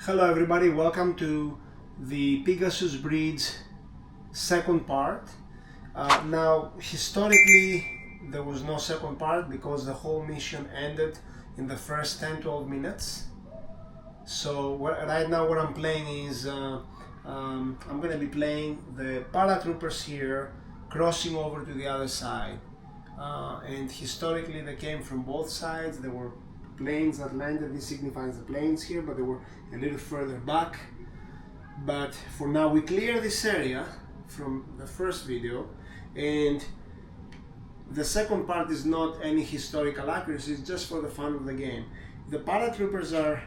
Hello everybody, welcome to the Pegasus Bridge second part. Now historically there was no second part because the whole mission ended in the first 10-12 minutes. So right now what I'm playing is I'm going to be playing the paratroopers here crossing over to the other side, and historically they came from both sides. There were planes that landed. This signifies the planes here, but they were a little further back. But for now we clear this area from the first video, and the second part is not any historical accuracy, it's just for the fun of the game. The paratroopers are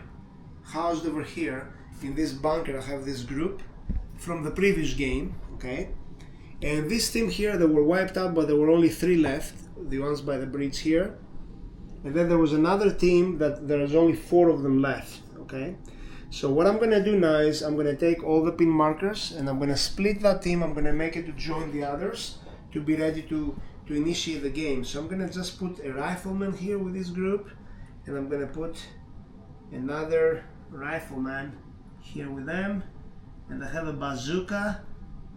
housed over here in this bunker. I have this group from the previous game, okay? And this team here, they were wiped out, but there were only 3 left, the ones by the bridge here. And then there was another team that there is only 4 of them left, okay? So what I'm going to do now is I'm going to take all the pin markers and I'm going to split that team. I'm going to make it to join the others to be ready to initiate the game. So I'm going to just put a rifleman here with this group, and I'm going to put another rifleman here with them, and I have a bazooka,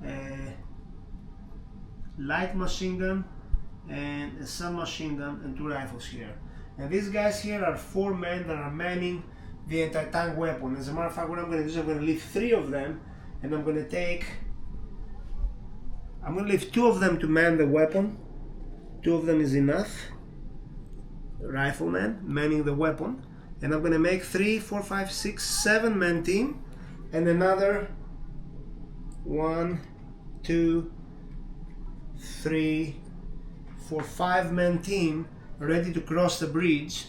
a light machine gun, and a submachine gun, and 2 rifles here. And these guys here are 4 men that are manning the anti-tank weapon. As a matter of fact, what I'm going to do is I'm going to leave 3 of them, and I'm going to leave 2 of them to man the weapon. 2 of them is enough. Riflemen manning the weapon. And I'm going to make 3, 4, 5, 6, 7 man team, and another 1, 2, 3, 4, 5 man team ready to cross the bridge.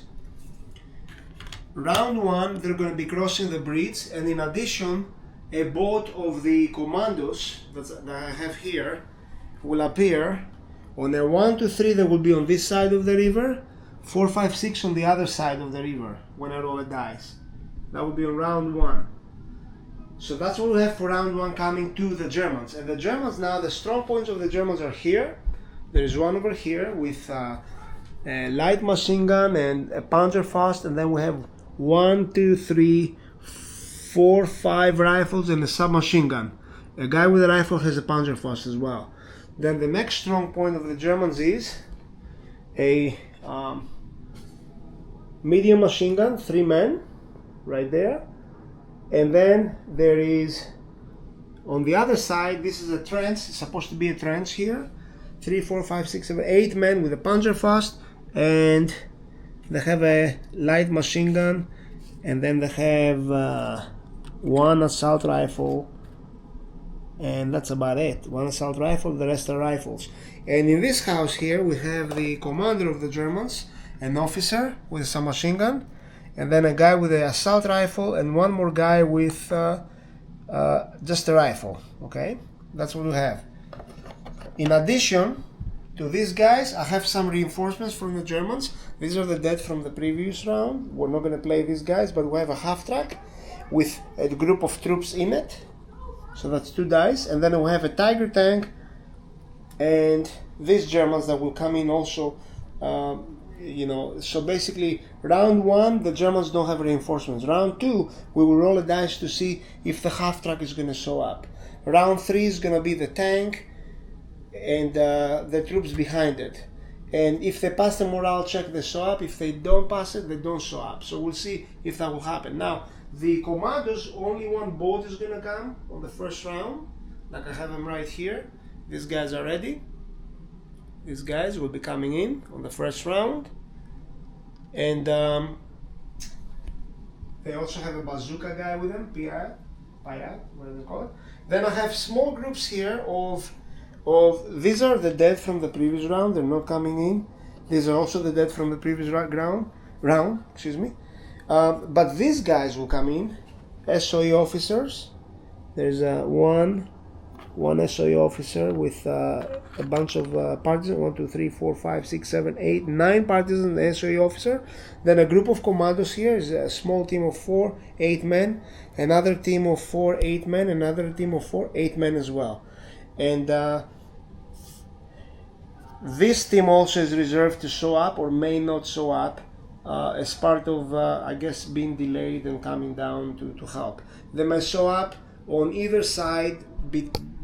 Round 1 they're going to be crossing the bridge, and in addition a boat of the commandos that I have here will appear. On a 1, 2, 3 they will be on this side of the river, 4, 5, 6 on the other side of the river when I roll a dice. That will be on round 1. So that's what we have for round 1 coming to the Germans. And the Germans now, the strong points of the Germans are here. There is one over here with a light machine gun and a Panzerfaust, and then we have 1, 2, 3, 4, 5 rifles and a submachine gun. A guy with a rifle has a Panzerfaust as well. Then the next strong point of the Germans is a medium machine gun, 3 men, right there. And then there is, on the other side, this is a trench, it's supposed to be a trench here. 3, 4, 5, 6, 7, 8 men with a Panzerfaust, and they have a light machine gun, and then they have 1 assault rifle, and that's about it. 1 assault rifle, the rest are rifles. And in this house here we have the commander of the Germans, an officer with a submachine gun, and then a guy with an assault rifle, and 1 more guy with just a rifle. Okay, that's what we have. In addition to these guys, I have some reinforcements from the Germans. These are the dead from the previous round. We're not going to play these guys, but we have a half track with a group of troops in it. So that's 2 dice. And then we have a Tiger tank and these Germans that will come in also. So basically round 1 the Germans don't have reinforcements. Round 2 we will roll a dice to see if the half track is going to show up. Round 3 is going to be the tank and the troops behind it, and if they pass the morale check they show up. If they don't pass it, they don't show up. So we'll see if that will happen. Now the commandos, only 1 boat is gonna come on the first round, like I have them right here. These guys are ready. These guys will be coming in on the first round, and they also have a bazooka guy with them, Pirate, whatever they call it. Then I have small groups here of these are the dead from the previous round. They're not coming in. These are also the dead from the previous round. Excuse me. But these guys will come in. SOE officers. There's one SOE officer with a bunch of partisans. 1, 2, 3, 4, 5, 6, 7, 8, 9 partisans. The SOE officer. Then a group of commandos here is a small team of 4, 8 men. Another team of 4, 8 men. Another team of 4, 8 men as well. And this team also is reserved to show up or may not show up as part of, I guess, being delayed and coming down to help. They may show up on either side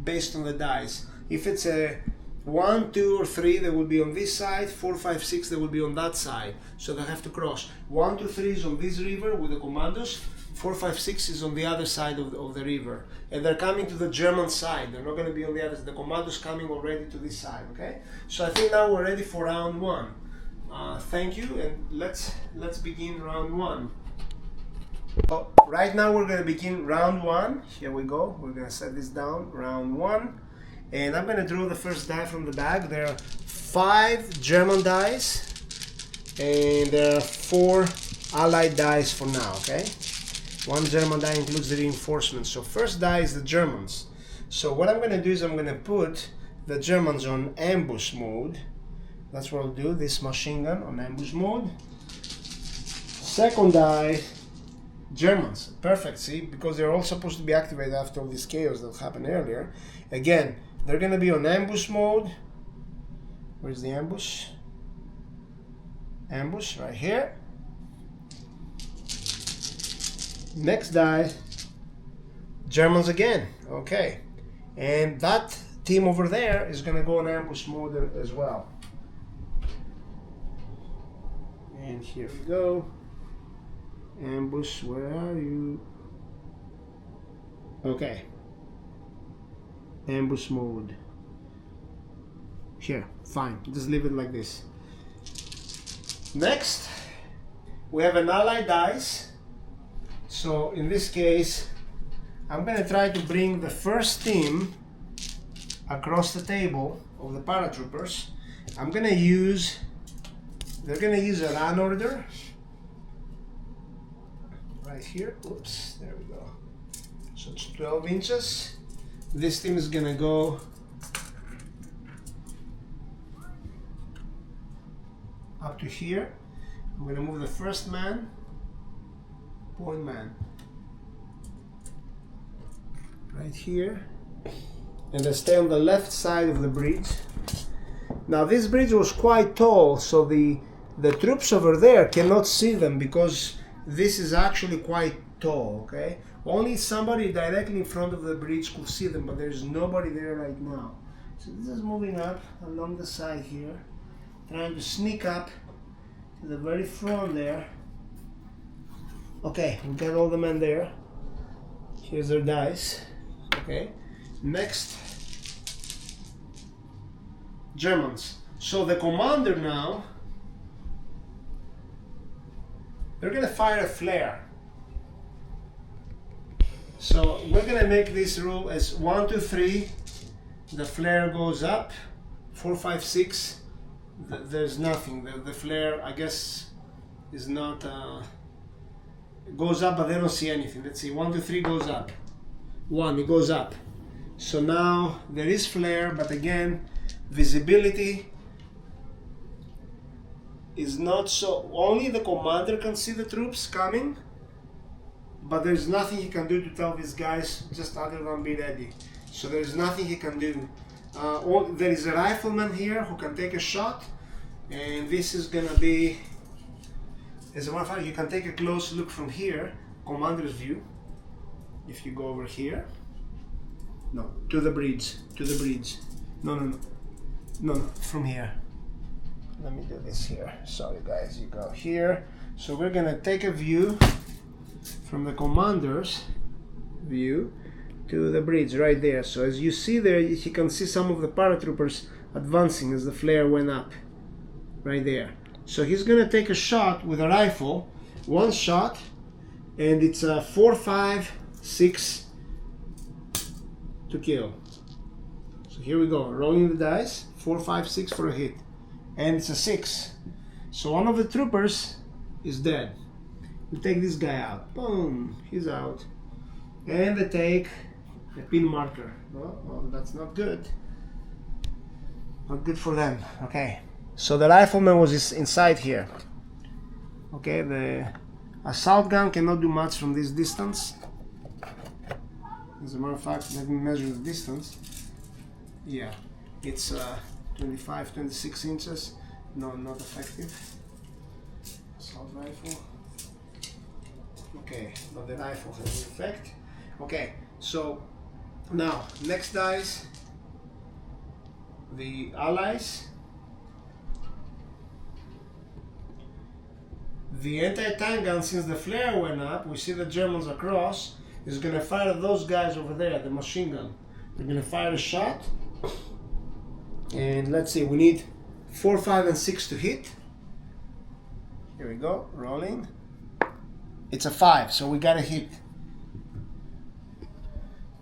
based on the dice. If it's a 1, 2, or 3, they will be on this side. 4, 5, 6, they will be on that side. So they have to cross. 1, 2, 3 is on this river with the commandos. 4, 5, 6 is on the other side of the river. And they're coming to the German side. They're not going to be on the other side. The commandos coming already to this side, okay? So I think now we're ready for round 1. Thank you, and let's begin round 1. So right now we're going to begin round 1. Here we go. We're going to set this down, round 1. And I'm going to draw the first die from the bag. There are 5 German dice, and there are 4 Allied dice for now, okay? 1 German die includes the reinforcements. So first die is the Germans. So what I'm going to do is I'm going to put the Germans on ambush mode. That's what I'll do, this machine gun on ambush mode. Second die, Germans. Perfect, see? Because they're all supposed to be activated after all this chaos that happened earlier. Again, they're going to be on ambush mode. Where's the ambush? Ambush, right here. Next die, Germans again. Okay. And that team over there is going to go on ambush mode as well. And here we go. Ambush, where are you? Okay. Ambush mode. Here, fine. Just leave it like this. Next, we have an allied dice. So in this case, I'm going to try to bring the first team across the table of the paratroopers. I'm going to use, they're going to use a run order. Right here, oops, there we go. So it's 12 inches. This team is gonna go up to here. I'm gonna move the first man, point man, right here, and they stay on the left side of the bridge. Now this bridge was quite tall, so the troops over there cannot see them because this is actually quite tall, okay? Only somebody directly in front of the bridge could see them, but there's nobody there right now. So this is moving up along the side here, trying to sneak up to the very front there. Okay, we got all the men there. Here's their dice. Okay, next, Germans. So the commander now, they're gonna fire a flare. So we're gonna make this rule as 1, 2, 3. The flare goes up. 4, 5, 6. There's nothing. The flare, I guess, is not. It goes up, but they don't see anything. Let's see. 1, 2, 3 goes up. 1, it goes up. So now there is flare, but again, visibility is not so. Only the commander can see the troops coming, but there's nothing he can do to tell these guys just other than be ready. So there's nothing he can do. There is a rifleman here who can take a shot, and this is gonna be, as a matter of fact, you can take a close look from here, commander's view. If you go over here, no, to the bridge, no, from here. Let me do this here. Sorry guys, you go here. So we're gonna take a view from the commander's view to the bridge right there. So as you see there, you can see some of the paratroopers advancing as the flare went up right there. So he's gonna take a shot with a rifle, one shot, and it's a 4, 5, 6 to kill. So here we go, rolling the dice, 4, 5, 6 for a hit, and it's a 6. So one of the troopers is dead. We take this guy out, boom, he's out, and they take a pin marker. Well, that's not good. Not good for them. Okay, so the rifleman was inside here. Okay, the assault gun cannot do much from this distance. As a matter of fact, let me measure the distance. Yeah, it's 25, 26 inches. No, not effective. Assault assault rifle. Okay, but the rifle has an effect. Okay, so now next dice, the allies. The anti-tank gun, since the flare went up, we see the Germans across, is going to fire at those guys over there, the machine gun. They're going to fire a shot. And let's see, we need 4, 5, and 6 to hit. Here we go, rolling. It's a 5, so we got to hit.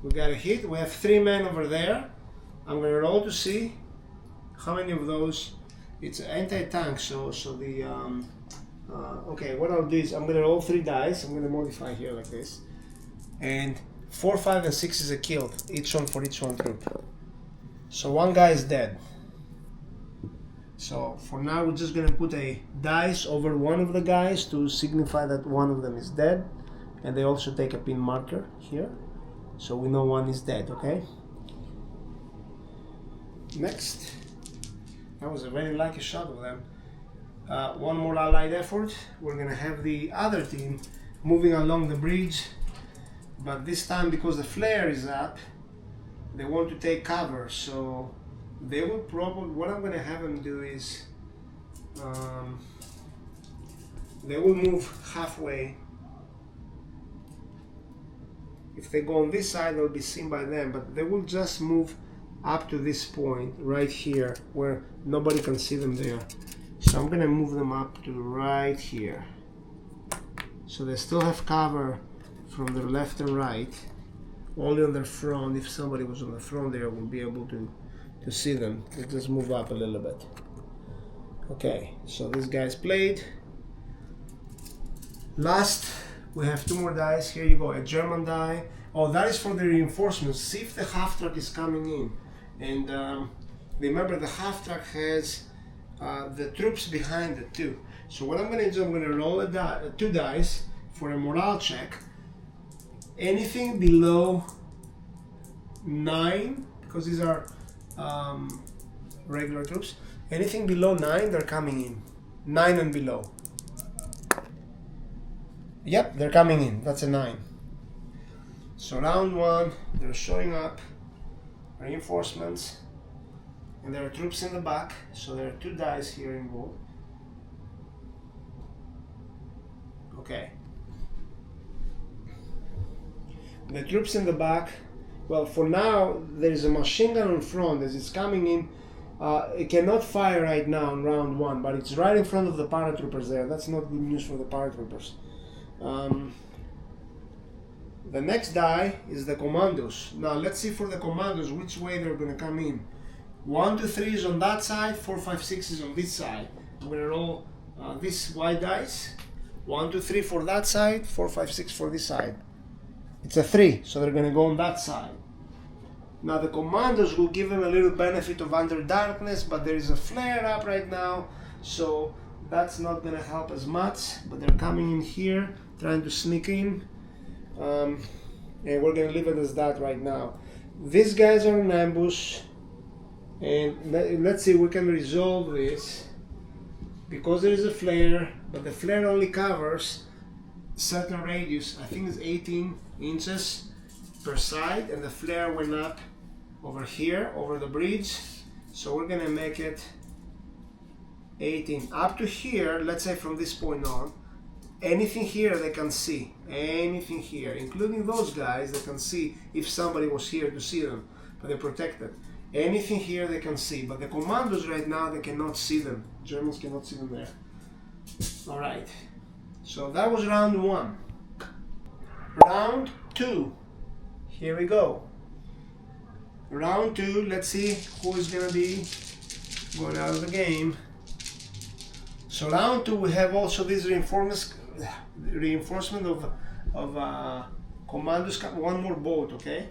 We got to hit. We have 3 men over there. I'm going to roll to see how many of those. It's anti-tank, so the... okay, what I'll do is I'm going to roll 3 dice. I'm going to modify here like this. And 4, 5, and 6 is a kill. Each one for each one troop. So one guy is dead. So for now we're just going to put a dice over one of the guys to signify that one of them is dead. And they also take a pin marker here. So we know one is dead, okay? Next. That was a very lucky shot of them. One more allied effort. We're going to have the other team moving along the bridge, but this time because the flare is up, they want to take cover, so they will probably, what I'm going to have them do is they will move halfway. If they go on this side, they'll be seen by them, but they will just move up to this point right here where nobody can see them there. So I'm going to move them up to right here. So they still have cover from their left and right. Only on their front, if somebody was on the front there, we'll be able to see them. They just move up a little bit. Okay, so this guy's played. Last, we have 2 more dice. Here you go, a German die. Oh, that is for the reinforcements. See if the half track is coming in. And remember, the half track has the troops behind it too. So what I'm going to do, I'm going to roll 2 dice for a morale check. Anything below 9, because these are regular troops, anything below 9, they're coming in. 9 and below. Yep, they're coming in. That's a 9. So round 1, they're showing up. Reinforcements. And there are troops in the back, so there are 2 dice here involved. Okay. The troops in the back, well, for now, there is a machine gun in front as it's coming in. It cannot fire right now in round 1, but it's right in front of the paratroopers there. That's not good news for the paratroopers. The next die is the commandos. Now, let's see for the commandos which way they're going to come in. 1, 2, 3 is on that side, 4, 5, 6 is on this side. I'm going to roll this white dice. 1, 2, 3 for that side, 4, 5, 6 for this side. It's a 3, so they're going to go on that side. Now the commandos will give them a little benefit of under darkness, but there is a flare up right now, so that's not going to help as much. But they're coming in here, trying to sneak in, and we're going to leave it as that right now. These guys are in ambush, and let's see, we can resolve this because there is a flare, but the flare only covers certain radius. I think it's 18 inches per side, and the flare went up over here, over the bridge, so we're gonna make it 18 up to here. Let's say from this point on, anything here they can see, anything here, including those guys, they can see if somebody was here to see them, but they're protected. Anything here they can see, but the commandos right now, they cannot see them. Germans cannot see them there. All right, so that was round 1. Round 2, here we go. Round 2, let's see who is gonna be going out of the game. So round 2, we have also this reinforcement of commandos. One more boat, okay?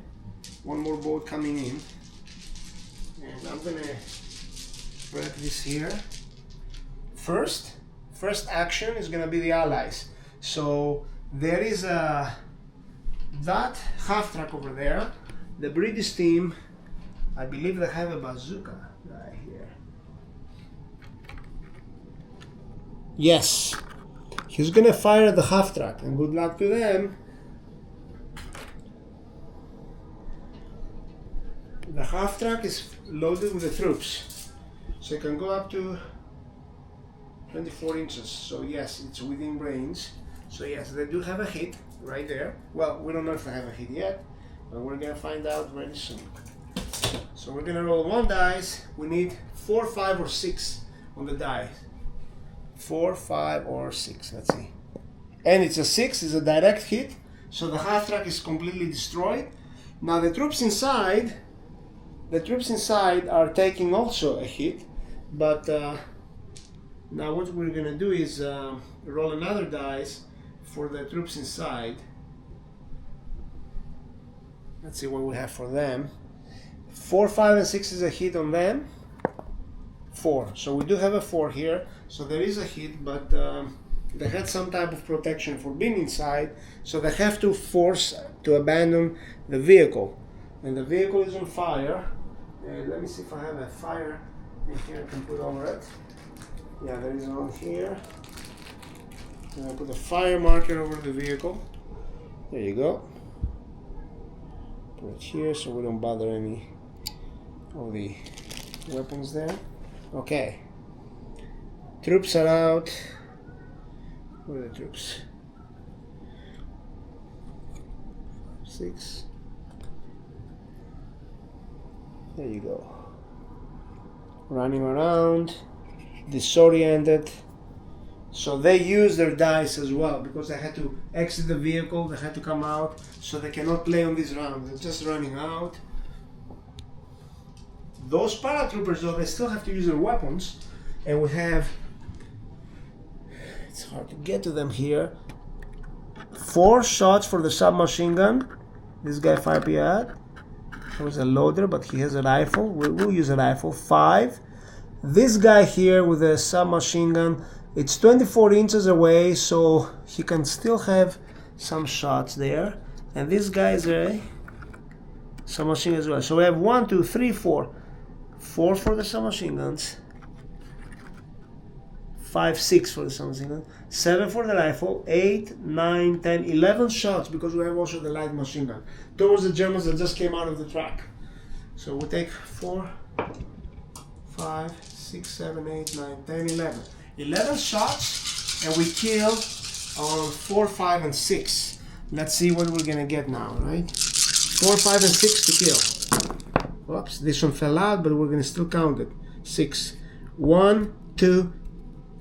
One more boat coming in. And I'm gonna write this here. First action is gonna be the allies. So there is that half track over there. The British team, I believe they have a bazooka right here. Yes, he's gonna fire at the half track, and good luck to them. The half track is loaded with the troops, so it can go up to 24 inches. So yes, it's within range. So yes, they do have a hit right there. Well, we don't know if they have a hit yet, but we're gonna find out very soon. So we're gonna roll 1 dice. We need 4, 5, or 6 on the die. 4, 5, or 6. Let's see. And it's a 6. It's a direct hit. So the half track is completely destroyed. Now the troops inside are taking also a hit, but now what we're gonna do is roll another dice for the troops inside. Let's see what we have for them. 4, 5, and 6 is a hit on them. 4. So we do have a 4 here. So there is a hit, but they had some type of protection for being inside, so they have to force to abandon the vehicle. And the vehicle is on fire. And let me see if I have a fire in here I can put over it. Yeah, there is one here. And I put a fire marker over the vehicle. There you go. Put it here so we don't bother any of the weapons there. Okay. Troops are out. Where are the troops? 6. There you go. Running around, disoriented. So they use their dice as well because they had to exit the vehicle, they had to come out, so they cannot play on this round. They're just running out. Those paratroopers though, they still have to use their weapons, and we have, it's hard to get to them here, 4 shots for the submachine gun. This guy 5 PIAT. There was a loader, but he has a rifle. We'll use a rifle. 5. This guy here with a submachine gun, it's 24 inches away, so he can still have some shots there. And this guy is a submachine as well. So we have 1, 2, 3, 4. 4 for the submachine guns. 5, 6 for the submachine gun. 7 for the rifle. 8, 9, 10, 11 shots because we have also the light machine gun towards the Germans that just came out of the track. So we take 4, 5, 6, 7, 8, 9, 10, 11. 11 shots, and we kill on 4, 5, and 6. Let's see what we're gonna get now, right? 4, 5, and 6 to kill. Oops, this one fell out, but we're gonna still count it. 6. 1, 2,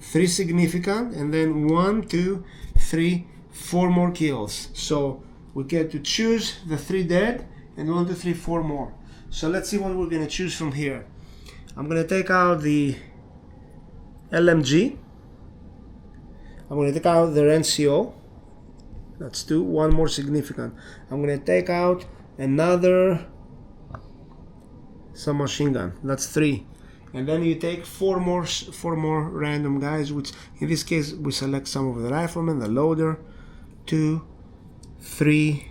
3 significant, and then 1, 2, 3, 4 more kills. So we get to choose the 3 dead, and 1, 2, 3, 4 more. So let's see what we're gonna choose from here. I'm gonna take out the LMG. I'm gonna take out their NCO. That's 2. 1 more significant. I'm gonna take out another submachine gun. That's 3. And then you take 4 more random guys, which in this case we select some of the riflemen, the loader. 2, 3,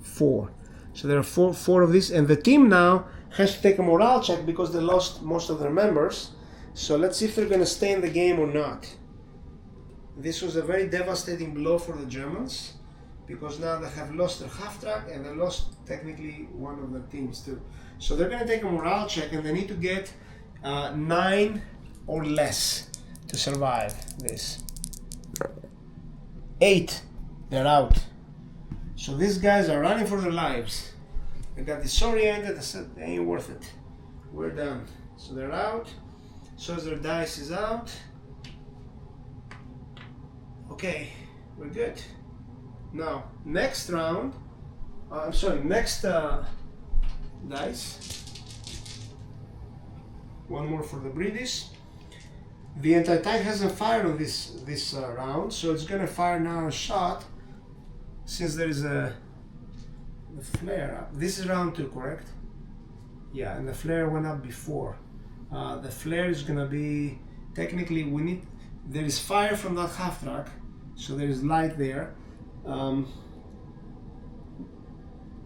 4. So there are four of these, and the team now has to take a morale check because they lost most of their members. So let's see if they're gonna stay in the game or not. This was a very devastating blow for the Germans because now they have lost their half track and they lost technically one of their teams too. So they're gonna take a morale check and they need to get 9 or less to survive this. 8, they're out. So these guys are running for their lives. They got disoriented. They said, they ain't worth it. We're done. So they're out. So their dice is out. Okay, we're good. Now, next round. Next dice. 1 more for the British. The anti-tank hasn't fired on this round, so it's gonna fire now a shot. Since there is the flare up. This is round 2, correct? Yeah, and the flare went up before. The flare is gonna be, technically there is fire from that half track, so there is light there.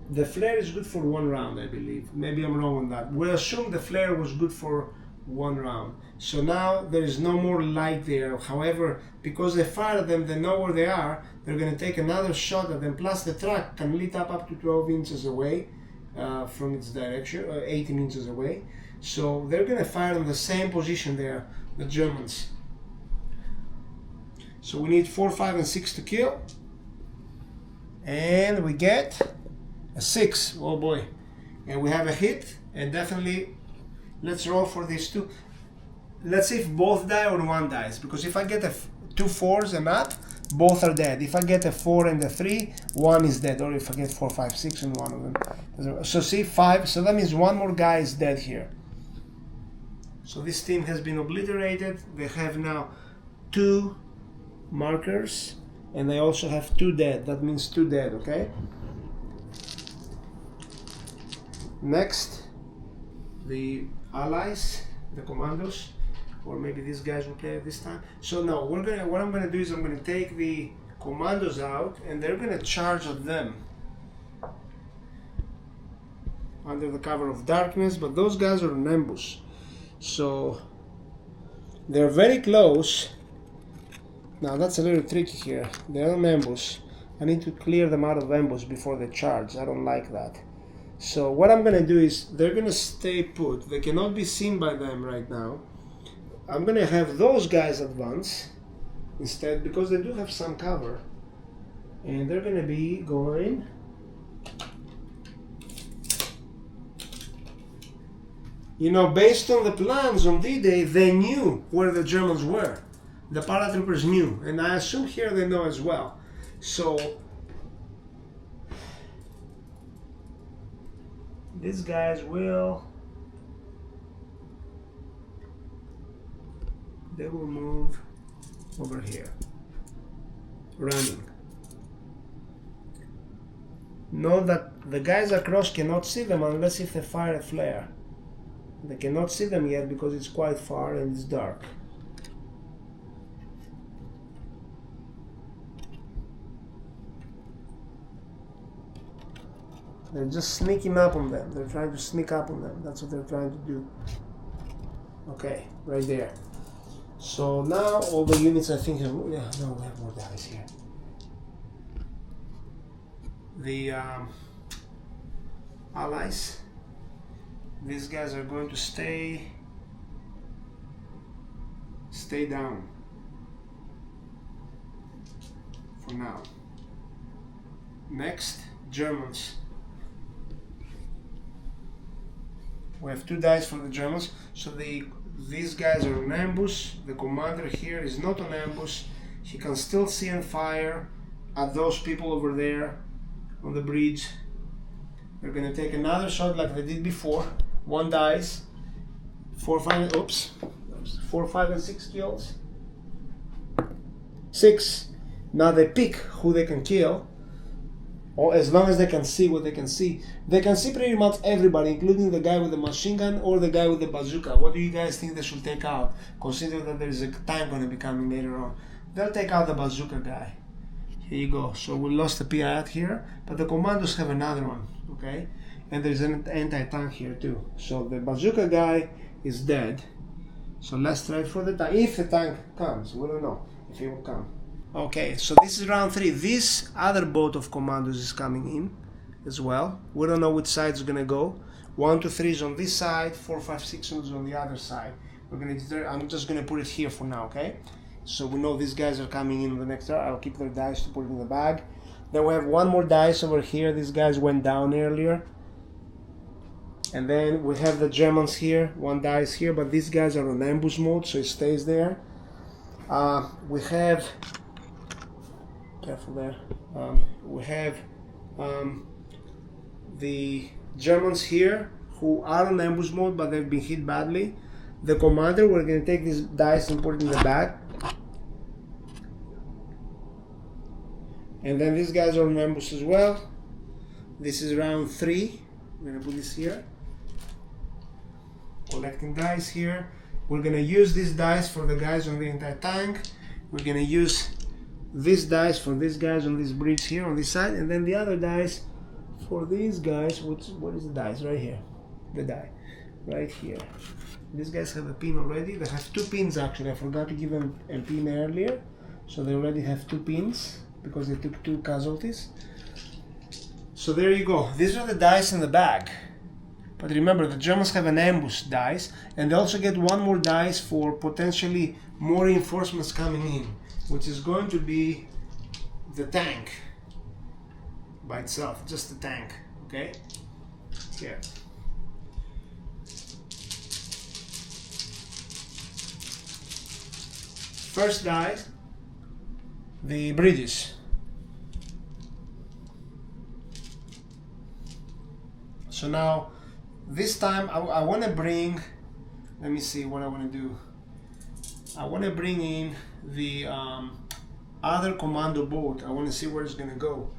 The flare is good for 1 round, I believe. Maybe I'm wrong on that. We'll assume the flare was good for 1 round. So now there is no more light there. However, because they fired them, they know where they are. They're going to take another shot at them. Plus the truck can lit up to 12 inches away from its direction, 18 inches away. So they're going to fire in the same position there, the Germans. So we need 4, 5, and 6 to kill. And we get a 6. Oh boy. And we have a hit. And definitely, let's roll for these two. Let's see if both die or one dies. Because if I get two 4s and up, both are dead. If I get a 4 and a 3, one is dead. Or if I get 4, 5, 6 and one of them. So see, 5. So that means one more guy is dead here. So this team has been obliterated. They have now 2 markers. And they also have 2 dead. That means 2 dead, okay? Next, the allies, the commandos, or maybe these guys will play at this time. So now what I'm gonna do is I'm gonna take the commandos out, and they're gonna charge at them under the cover of darkness. But those guys are in ambush, so they're very close. Now that's a little tricky here. They're in ambush. I need to clear them out of ambush before they charge. I don't like that. So what I'm gonna do is they're gonna stay put. They cannot be seen by them right now. I'm gonna have those guys advance instead, because they do have some cover. And they're gonna be going based on the plans on D-Day, they knew where the Germans were. The paratroopers knew, and I assume here they know as well. So these guys will move over here, running. Know that the guys across cannot see them unless if they fire a flare. They cannot see them yet because it's quite far and it's dark. They're just sneaking up on them. They're trying to sneak up on them. That's what they're trying to do. Okay, right there. So now all the units, I think, no, we have more guys here. The allies, these guys are going to stay down for now. Next, Germans. We have 2 dice for the Germans, so these guys are in ambush. The commander here is not on ambush. He can still see and fire at those people over there on the bridge. They're gonna take another shot like they did before. 1 dice, 4, 5, 4, 5, and 6 kills. 6. Now they pick who they can kill. Or as long as they can see what they can see. They can see pretty much everybody, including the guy with the machine gun or the guy with the bazooka. What do you guys think they should take out? Considering that there is a tank going to be coming later on. They'll take out the bazooka guy. Here you go. So we lost the PI out here, but the commandos have another one, okay? And there's an anti-tank here too. So the bazooka guy is dead. So let's try for the tank. If the tank comes, we don't know if he will come. Okay, so this is round 3. This other boat of commandos is coming in as well. We don't know which side is gonna go. 1, 2, 3 is on this side, 4, 5, 6 is on the other side. I'm just gonna put it here for now, okay? So we know these guys are coming in the next round. I'll keep their dice to put it in the bag. Then we have 1 more dice over here. These guys went down earlier. And then we have the Germans here. 1 dice here, but these guys are on ambush mode, so it stays there. We have... Careful there. We have the Germans here who are on ambush mode, but they've been hit badly. The commander, we're going to take these dice and put it in the bag. And then these guys are on ambush as well. This is round 3. We're going to put this here. Collecting dice here. We're going to use these dice for the guys on the anti-tank. We're going to use these dice for these guys on this bridge here on this side, and then the other dice for these guys. What is the dice right here? The die. right here. These guys have a pin already. They have 2 pins actually. I forgot to give them a pin earlier. So they already have 2 pins because they took 2 casualties. So there you go. These are the dice in the bag. But remember, the Germans have an ambush dice, and they also get 1 more dice for potentially more reinforcements coming in, which is going to be the tank by itself, just the tank, okay? Here. First dice, the British. So now, this time I want to bring, let me see what I want to do. I want to bring in the other commando boat. I want to see where it's going to go.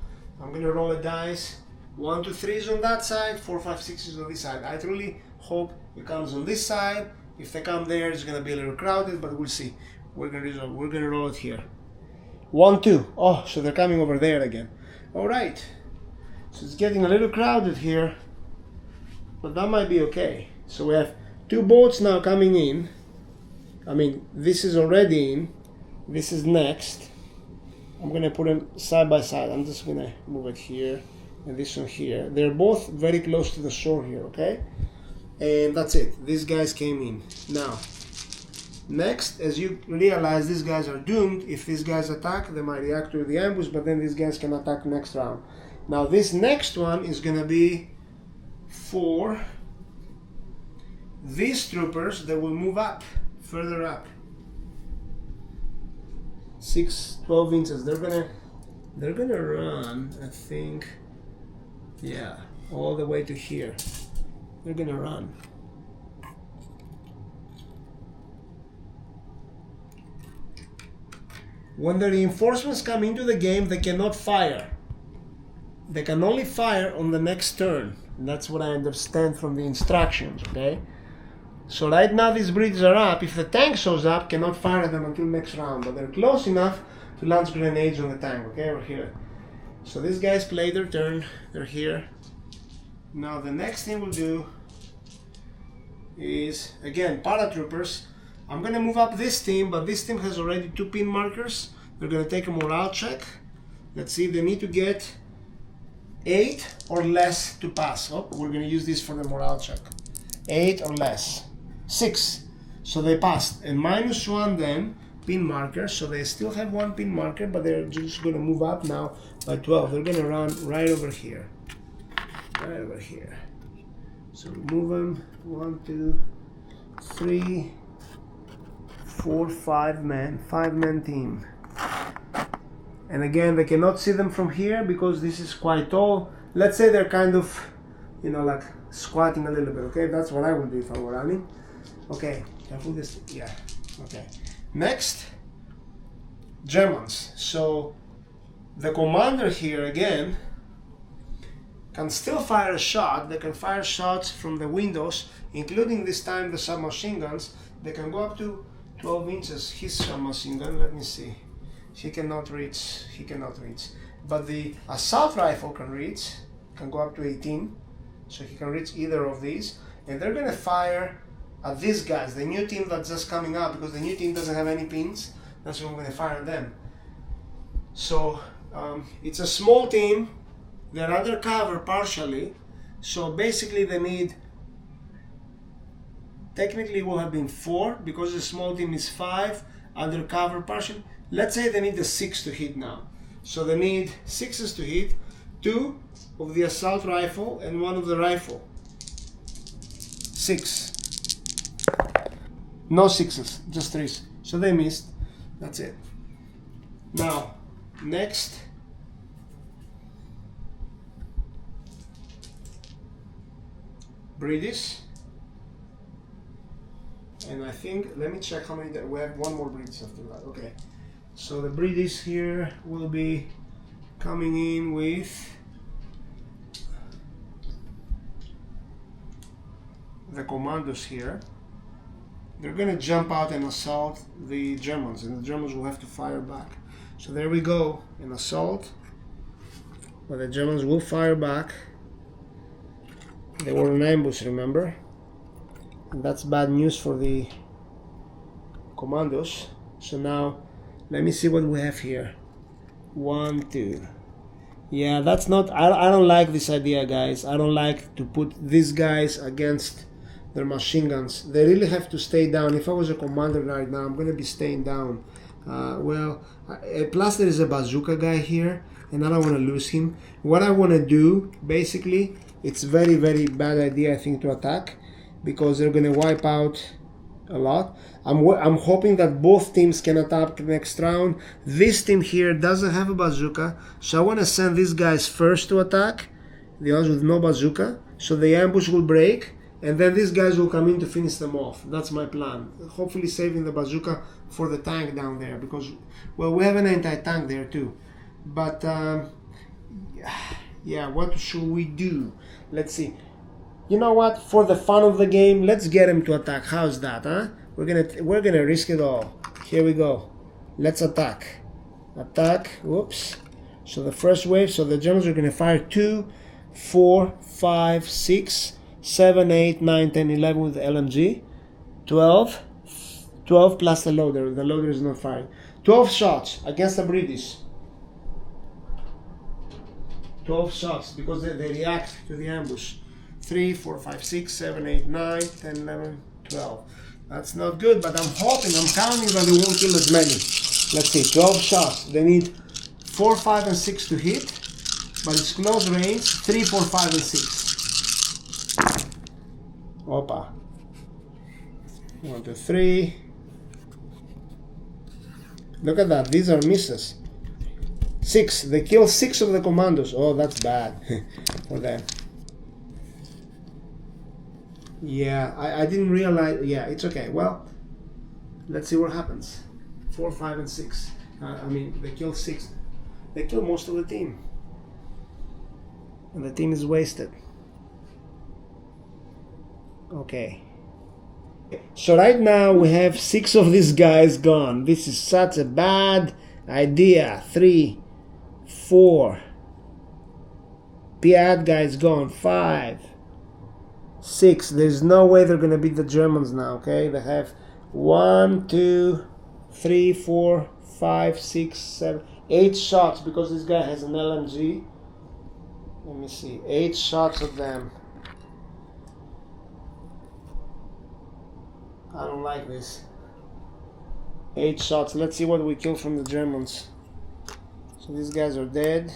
I'm going to roll a dice. 1, 2, 3 is on that side, 4, 5, 6 is on this side. I truly hope it comes on this side. If they come there, it's going to be a little crowded, but we'll see. We're going to roll it here. 1, 2. Oh, so they're coming over there again. All right. So it's getting a little crowded here, but that might be okay. So we have 2 boats now coming in. I mean, this is already in. This is next. I'm going to put them side by side. I'm just going to move it here and this one here. They're both very close to the shore here, okay? And that's it. These guys came in. Now, next, as you realize, these guys are doomed. If these guys attack, they might react to the ambush, but then these guys can attack next round. Now, this next one is going to be for these troopers that will move up, further up. 6, 12 inches. They're gonna run, I think, yeah, all the way to here. They're gonna run. When the reinforcements come into the game, they cannot fire. They can only fire on the next turn. And that's what I understand from the instructions, okay? So right now these bridges are up. If the tank shows up, cannot fire at them until next round. But they're close enough to launch grenades on the tank, okay, over here. So these guys play their turn. They're here. Now the next thing we'll do is, again, paratroopers. I'm going to move up this team, but this team has already 2 pin markers. They're going to take a morale check. Let's see, they need to get 8 or less to pass. Oh, we're going to use this for the morale check. 8 or less. 6. So they passed. And -1 then, pin marker. So they still have 1 pin marker, but they're just going to move up now by 12. They're going to run right over here. Right over here. So move them. 1, 2, 3, 4, 5 men. 5-man team. And again, they cannot see them from here because this is quite tall. Let's say they're kind of, you know, like squatting a little bit, okay? That's what I would do if I were running. Okay, careful this, yeah, okay. Next, Germans. So the commander here again can still fire a shot. They can fire shots from the windows, including this time the submachine guns. They can go up to 12 inches. His submachine gun, let me see. He cannot reach, But the assault rifle can reach, can go up to 18. So he can reach either of these. And they're gonna fire at these guys, the new team that's just coming up, because the new team doesn't have any pins. That's when I'm gonna fire at them. So it's a small team. They're undercover partially. So basically they need, technically it will have been 4, because the small team is 5, undercover partially. Let's say they need a 6 to hit now. So they need 6s to hit, 2 of the assault rifle and 1 of the rifle. 6. No 6s, just 3s. So they missed. That's it. Now, next. British. And I think, let me check how many, we have 1 more British after that. Okay. So the British here will be coming in with the commandos here. They're going to jump out and assault the Germans, and the Germans will have to fire back. So there we go, an assault, but the Germans will fire back. They were in ambush, remember? and that's bad news for the commandos. So now let me see what we have here. 1, 2. Yeah, that's not, I don't like this idea, guys. I don't like to put these guys against their machine guns. They really have to stay down. If I was a commander right now, I'm gonna be staying down. Plus there is a bazooka guy here, and I don't want to lose him. What I want to do, basically, it's very, very bad idea, I think, to attack, because they're gonna wipe out a lot. I'm hoping that both teams can attack next round. This team here doesn't have a bazooka, so I want to send these guys first to attack, the ones with no bazooka, so the ambush will break, and then these guys will come in to finish them off. That's my plan. Hopefully saving the bazooka for the tank down there, because, well, we have an anti-tank there too. But yeah, what should we do? Let's see. You know what? For the fun of the game, let's get him to attack. How's that, huh? We're gonna risk it all. Here we go. Let's attack. Attack. Whoops. So the first wave. So the Germans are gonna fire 2, 4, 5, 6, 7, 8, 9, 10, 11 with the LMG. 12 plus the loader. The loader is not firing. 12 shots against the British. 12 shots because they react to the ambush. 3, 4, 5, 6, 7, 8, 9, 10, 11, 12. That's not good, but I'm hoping, I'm counting that they won't kill as many. Let's see, 12 shots. They need 4, 5, and 6 to hit, but it's close range. 3, 4, 5, and 6. Opa. 1, 2, 3. Look at that, these are misses. 6, they kill 6 of the commandos. Oh, that's bad for them. Yeah, I didn't realize. Yeah, it's okay. Well, let's see what happens. 4, 5, and 6. I mean, they kill 6. They kill most of the team. And the team is wasted. Okay. So right now we have 6 of these guys gone. This is such a bad idea. 3, 4. Piat guy is gone. 5. 6. There's no way they're gonna beat the Germans now. Okay, they have 1, 2, 3, 4, 5, 6, 7, 8 shots because this guy has an LMG. Let me see, 8 shots of them. I don't like this. 8 shots. Let's see what we kill from the Germans. So these guys are dead.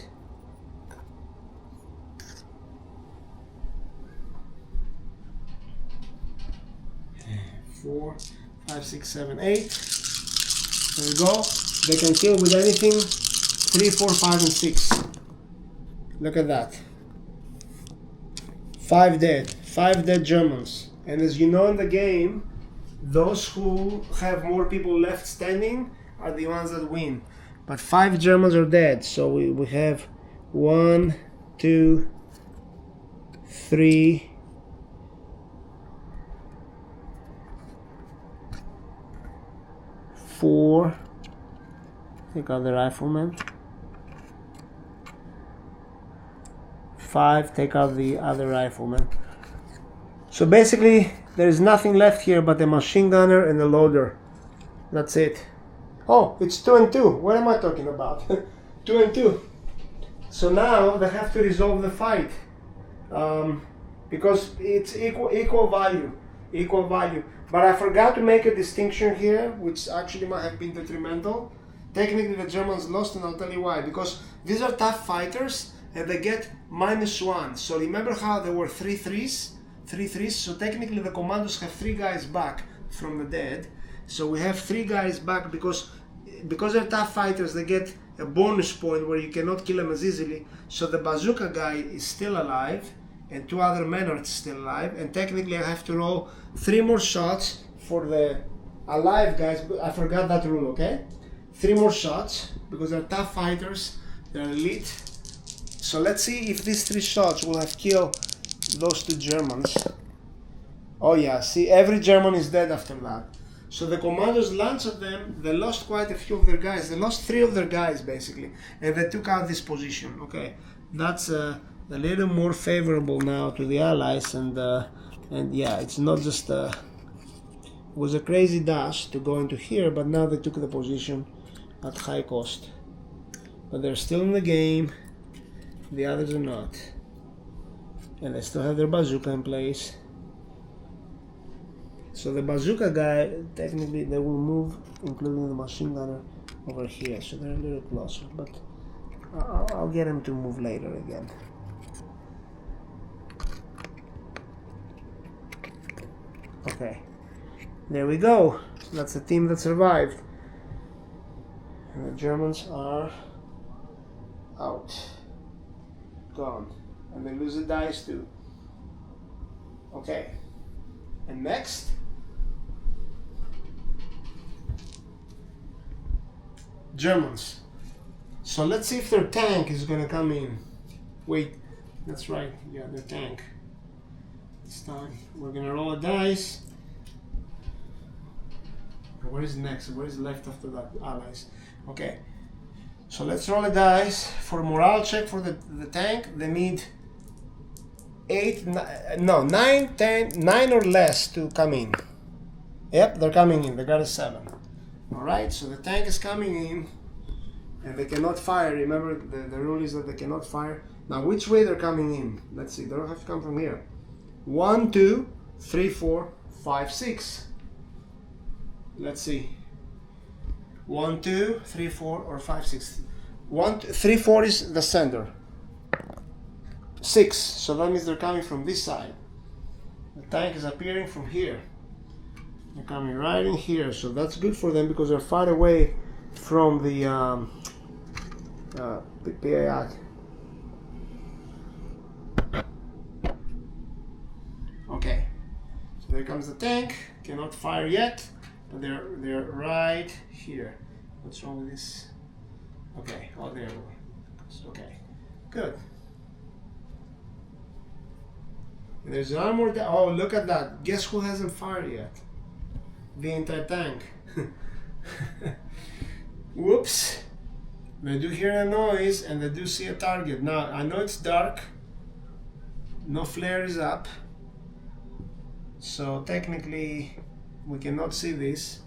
4, 5, 6, 7, 8. There we go. They can kill with anything. 3, 4, 5, and 6. Look at that. 5 dead. 5 dead Germans. And as you know in the game, those who have more people left standing are the ones that win. But 5 Germans are dead. So we have 1, 2, 3, 4. Take out the rifleman. 5. Take out the other rifleman. So basically there is nothing left here but a machine gunner and a loader. That's it. Oh, it's 2 and 2. What am I talking about? 2 and 2. So now they have to resolve the fight, because it's equal value. But I forgot to make a distinction here, which actually might have been detrimental. Technically the Germans lost, and I'll tell you why. Because these are tough fighters and they get -1. So remember how there were 3 threes? 3 threes. So technically the commandos have 3 guys back from the dead. So we have 3 guys back because they're tough fighters. They get a bonus point where you cannot kill them as easily. So the bazooka guy is still alive, and 2 other men are still alive. And technically I have to roll 3 more shots for the alive guys. But I forgot that rule, okay? 3 more shots because they're tough fighters. They're elite. So let's see if these 3 shots will have killed those 2 Germans. Oh yeah, see, every German is dead after that. So the commandos launched at them. They lost quite a few of their guys. They lost 3 of their guys basically, and they took out this position. Okay, that's a little more favorable now to the Allies, and And yeah, it's not just it was a crazy dash to go into here, but now they took the position at high cost. But they're still in the game, the others are not. And they still have their bazooka in place. So the bazooka guy, technically they will move, including the machine gunner, over here. So they're a little closer, but I'll get him to move later again. Okay, there we go. That's the team that survived. And the Germans are out, gone, and they lose the dice too. Okay, and next, Germans. So let's see if their tank is gonna come in. Wait, that's right, yeah, their tank. This time we're gonna roll a dice. Where is next? Where is left after that? Allies. Okay, so let's roll a dice for a morale check for the tank. They need 9, 10, 9 or less to come in. Yep, they're coming in. They got a 7. Alright, so the tank is coming in and they cannot fire. Remember, the rule is that they cannot fire. Now, which way they're coming in? Let's see, they don't have to come from here. 1, 2, 3, 4, 5, 6. Let's see. 1, 2, 3, 4, or 5, 6. 1, 2, 3, 4 is the center. 6, so that means they're coming from this side. The tank is appearing from here. They're coming right in here, so that's good for them because they're far away from the PAI. Okay, so there comes the tank. Cannot fire yet, but they're right here. What's wrong with this? Okay, oh there we go. Okay, good. There's one more. Oh, look at that! Guess who hasn't fired yet? The anti-tank. Whoops! They do hear a noise and they do see a target. Now I know it's dark. No flare is up, so technically we cannot see this.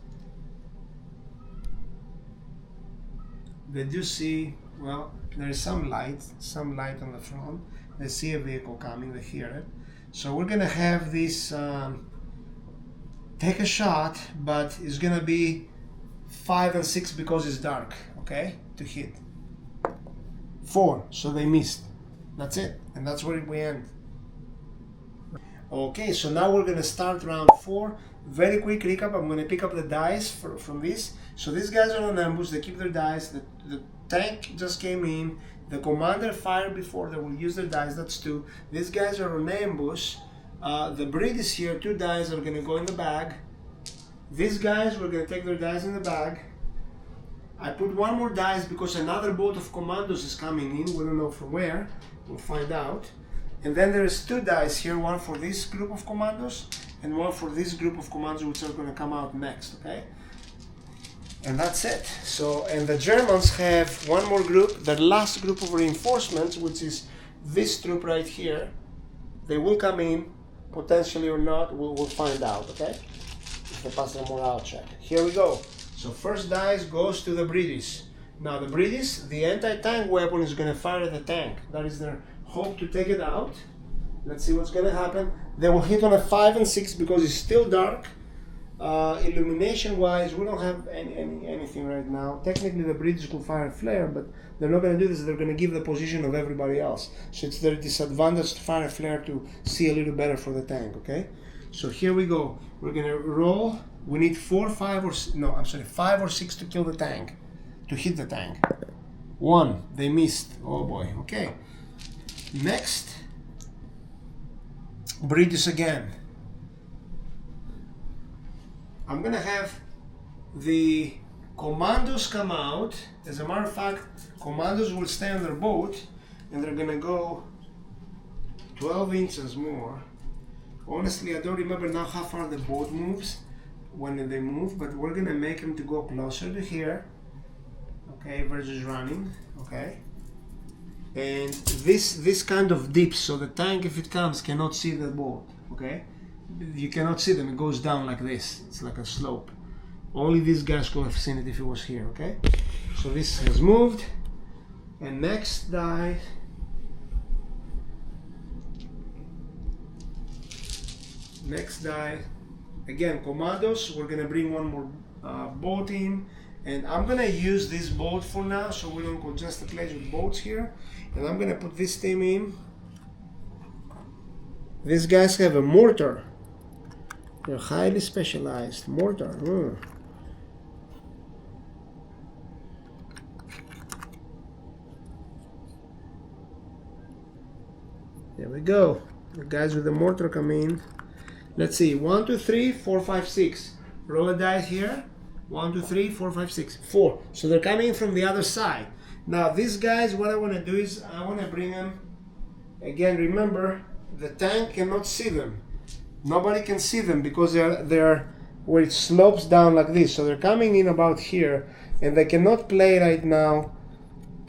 They do see. Well, there is some light on the front. They see a vehicle coming. They hear it. So we're gonna have this take a shot, but it's gonna be 5 and 6 because it's dark, okay, to hit. 4, so they missed. That's it, and that's where we end. Okay, so now we're gonna start round 4. Very quick recap. I'm gonna pick up the dice from this. So these guys are on ambush. They keep their dice. The tank just came in. The commander fired before. They will use their dice. That's 2. These guys are on ambush. The breed is here. 2 dice are gonna go in the bag. These guys, we're gonna take their dice in the bag. I put 1 more dice because another boat of commandos is coming in. We don't know from where. We'll find out. And then there's 2 dice here. 1 for this group of commandos and 1 for this group of commandos, which are gonna come out next. Okay. And that's it. So, and the Germans have 1 more group, their last group of reinforcements, which is this troop right here. They will come in, potentially or not, we'll find out, okay? If they pass the morale check. Here we go. So first dice goes to the British. Now the British, the anti-tank weapon is going to fire at the tank. That is their hope to take it out. Let's see what's going to happen. They will hit on a 5 and 6 because it's still dark. Illumination wise, we don't have anything right now. Technically the British could fire a flare, but they're not going to do this. They're going to give the position of everybody else, so it's their disadvantage to fire a flare to see a little better for the tank. Okay, so here we go. We're going to roll. We need 4, 5 or no, I'm sorry, 5 or 6 to kill the tank, to hit the tank. 1, they missed. Oh boy. Okay, next, British again. I'm gonna have the commandos come out. As a matter of fact, commandos will stay on their boat and they're gonna go 12 inches more. Honestly, I don't remember now how far the boat moves when they move, but we're gonna make them to go closer to here, okay, versus running, okay. And this kind of dips, so the tank, if it comes, cannot see the boat, okay. You cannot see them, it goes down like this. It's like a slope. Only these guys could have seen it if it was here, okay? So this has moved. And next die. Next die. Again, commandos. We're gonna bring one more boat in. And I'm gonna use this boat for now, so we don't congest the place with boats here. And I'm gonna put this team in. These guys have a mortar. They're highly specialized. Mortar. There we go. The guys with the mortar come in. Let's see. 1, 2, 3, 4, 5, 6. Roll a dice here. 1, 2, 3, 4, 5, 6. 4. So they're coming from the other side. Now these guys, what I want to do is I want to bring them. Again, remember, the tank cannot see them. Nobody can see them because they're where it slopes down like this. So they're coming in about here, and they cannot play right now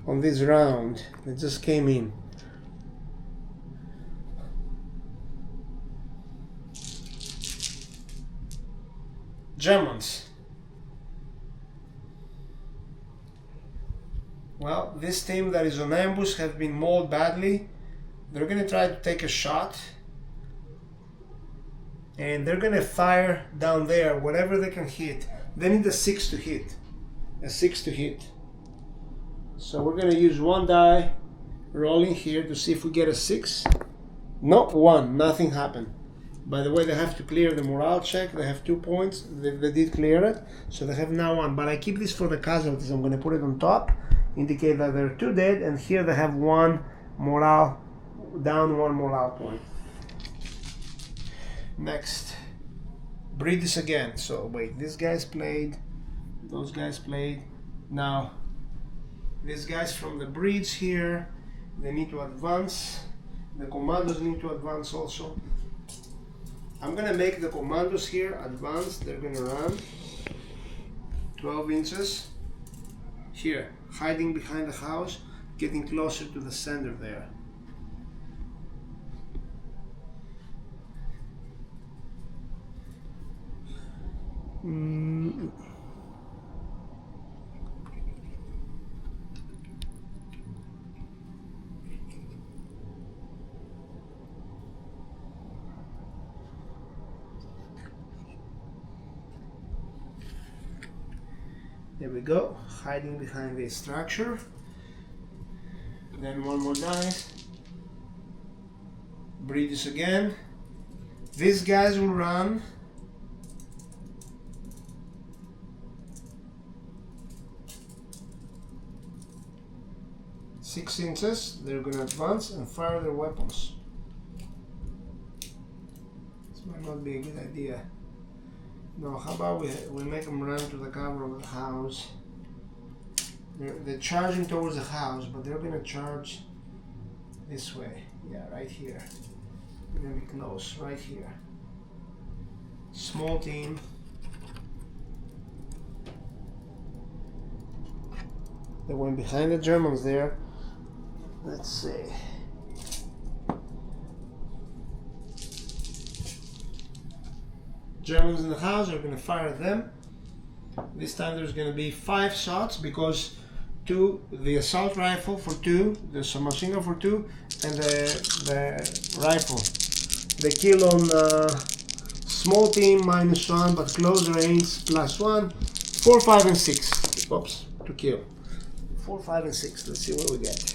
on this round. They just came in. Germans. Well, this team that is on ambush have been mauled badly. They're going to try to take a shot. And they're going to fire down there, whatever they can hit. They need a 6 to hit. A 6 to hit. So we're going to use one die rolling here to see if we get a 6. No, 1. Nothing happened. By the way, they have to clear the morale check. They have 2 points. They did clear it. So they have now 1. But I keep this for the casualties. I'm going to put it on top. Indicate that they're 2 dead. And here they have 1 morale down, 1 morale point. Next, British again. So wait, these guys played, those guys played. Now, these guys from the bridge here, they need to advance. The commandos need to advance also. I'm gonna make the commandos here advance. They're gonna run 12 inches. Here, hiding behind the house, getting closer to the center there. There we go, hiding behind the structure. Then one more dice. British again. These guys will run. Six inches. They're gonna advance and fire their weapons. This might not be a good idea. No, how about we make them run to the cover of the house. They're charging towards the house, but they're gonna charge this way. Yeah, right here. They're gonna be close, right here. Small team. They went behind the Germans there. Let's see. Germans in the house are going to fire at them. This time there's going to be 5 shots because 2, the assault rifle for 2, the submachine gun for 2, and the rifle. They kill on small team -1, but close range +1. 4, 5, and 6. Oops, to kill. 4, 5, and 6. Let's see what we get.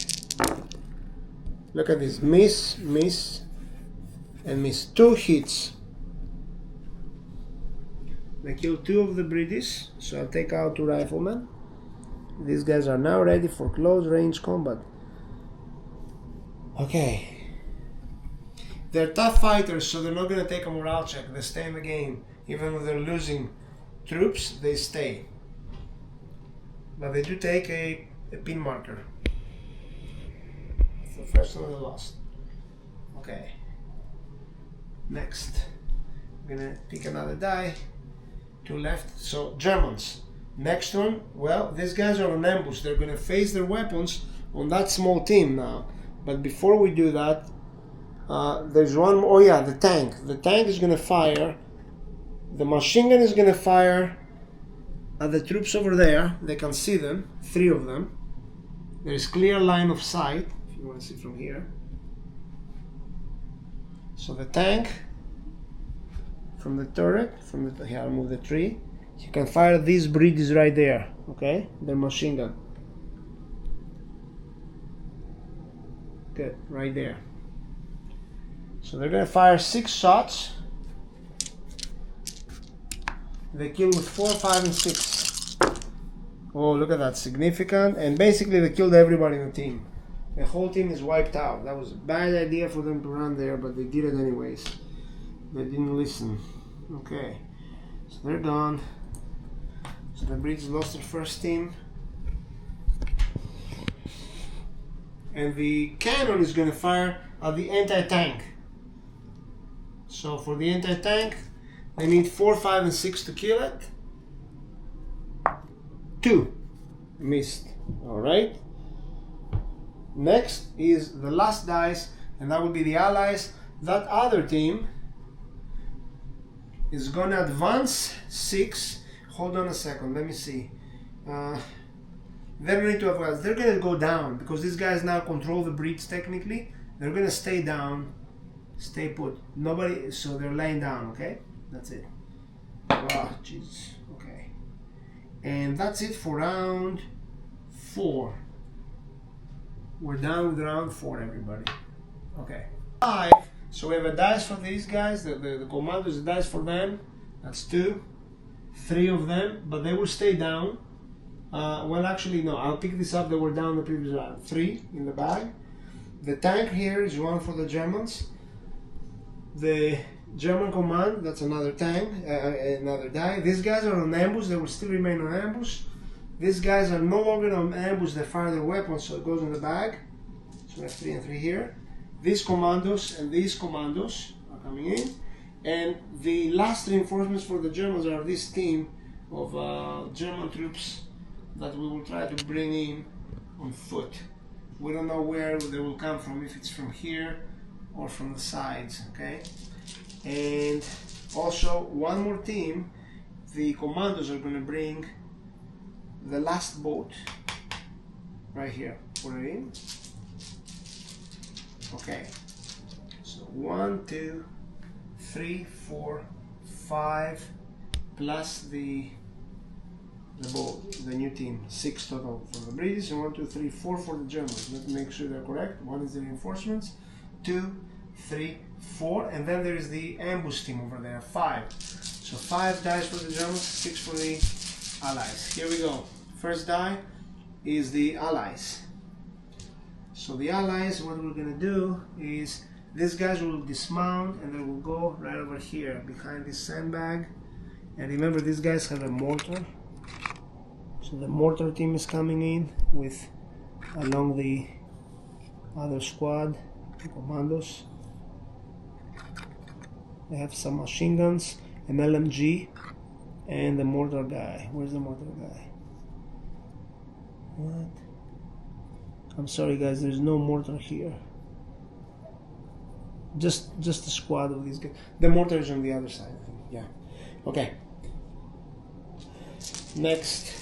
Look at this. Miss, miss, and miss. 2 hits. They killed 2 of the British, so I'll take out 2 riflemen. These guys are now ready for close range combat. Okay. They're tough fighters, so they're not going to take a morale check. They stay in the game. Even when they're losing troops, they stay. But they do take a pin marker. It's the first one they lost. Okay. Next. I'm going to pick another die. 2 left. So Germans. Next one, well, these guys are on ambush. They're going to face their weapons on that small team now. But before we do that, There's one more. Oh yeah, the tank. The tank is gonna fire. The machine gun is gonna fire at the troops over there. They can see them, 3 of them. There is clear line of sight, if you want to see from here. So the tank from the turret, here I'll move the tree. You can fire these bridges right there, okay? Their machine gun. Good, right there. So they're gonna fire 6 shots. They kill with 4, 5, and 6. Oh, look at that, significant. And basically they killed everybody in the team. The whole team is wiped out. That was a bad idea for them to run there, but they did it anyways. They didn't listen. Okay, so they're gone. So the Brits lost their first team. And the cannon is going to fire at the anti-tank. So for the anti-tank, they need 4, 5, and 6 to kill it. 2 missed. Alright. Next is the last dice, and that will be the Allies. That other team is gonna advance 6. Hold on a second, let me see. They're going to advance. They're gonna go down because these guys now control the breach technically. They're gonna stay down, stay put. Nobody, so they're laying down, okay? That's it. Oh, Jesus. Okay. And that's it for round 4. We're done with round 4, everybody. Okay. 5. So we have a dice for these guys. The commandos, a dice for them. That's 2. 3 of them, but they will stay down. Well, actually, no. I'll pick this up. They were down the previous round. 3 in the bag. The tank here is 1 for the Germans. The German command, that's another tank, another die. These guys are on ambush. They will still remain on ambush. These guys are no longer on ambush. They fire their weapons, so it goes in the bag. So we have 3 and 3 here. These commandos and these commandos are coming in. And the last reinforcements for the Germans are this team of German troops that we will try to bring in on foot. We don't know where they will come from, if it's from here or from the sides, okay? And also one more team, the commandos are going to bring the last boat right here. Put it in. Okay, so 1, 2, 3, 4, 5 plus the boat, the new team, 6 total for the British, and 1, 2, 3, 4 for the Germans. Let's make sure they're correct. 1 is the reinforcements, 2, 3, 4, and then there is the ambush team over there, 5. So 5 dice for the Germans, 6 for the Allies. Here we go. First die is the Allies. So the Allies, what we're gonna do is these guys will dismount and they will go right over here behind this sandbag. And remember, these guys have a mortar. So the mortar team is coming in with along the other squad, the commandos. They have some machine guns, an LMG, and the mortar guy. Where's the mortar guy? What? I'm sorry guys, there's no mortar here. Just a squad of these guys. The mortar is on the other side, I think. Yeah. Okay. Next.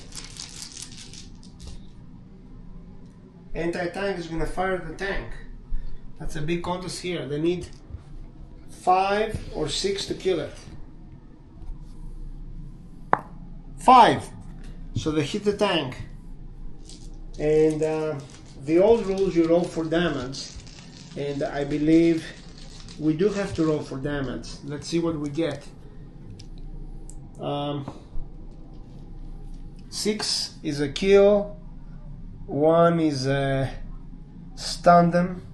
Anti-tank is gonna fire the tank. That's a big contest here. They need 5 or 6 to kill it. 5. So they hit the tank. And the old rules, you roll for damage. And I believe we do have to roll for damage. Let's see what we get. 6 is a kill. 1 is a stun them.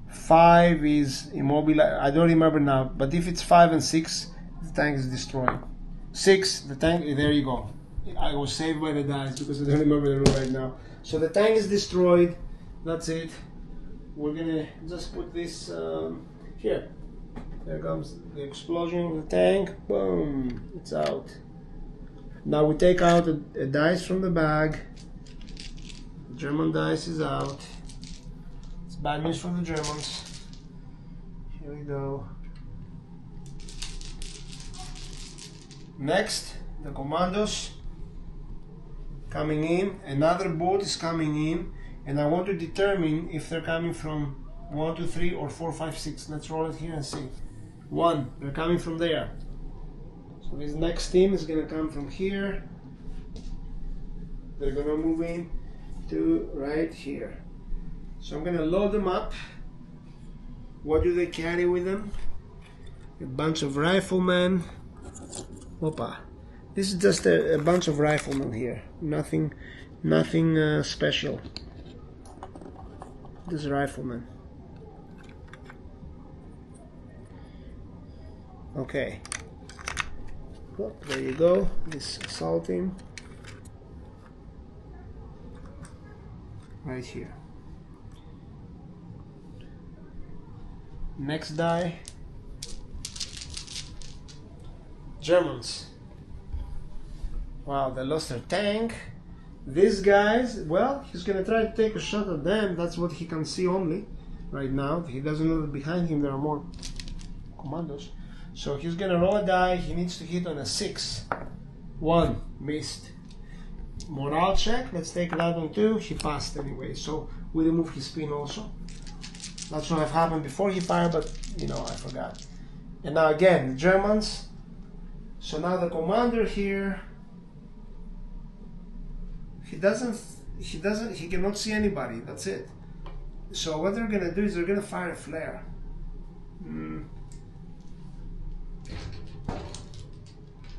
5 is immobilize. I don't remember now, but if it's 5 and 6, the tank is destroyed. 6, the tank, there you go. I was saved by the dice because I don't remember the rule right now. So the tank is destroyed. That's it. We're gonna just put this here. There comes the explosion of the tank. Boom, it's out. Now we take out a dice from the bag. The German dice is out. Let's bad news for the Germans. Here we go. Next, the commandos coming in. Another boat is coming in, and I want to determine if they're coming from 1, 2, 3 or 4, 5, 6. Let's roll it here and see. 1, they're coming from there. So this next team is gonna come from here. They're gonna move in to right here. So I'm gonna load them up. What do they carry with them? A bunch of riflemen. Opa. This is just a bunch of riflemen here. Nothing special. This is riflemen. Okay. Well, there you go. This assault team. Right here. Next die. Germans. Wow, they lost their tank. These guys, well, he's gonna try to take a shot at them. That's what he can see only right now. He doesn't know that behind him there are more commandos. So he's gonna roll a die. He needs to hit on a 6. 1, missed. Morale check. Let's take that one too. He passed anyway. So we remove his spin also. That should have happened before he fired, but you know, I forgot. And now again, the Germans. So now the commander here, he cannot see anybody. That's it. So what they're gonna do is they're gonna fire a flare.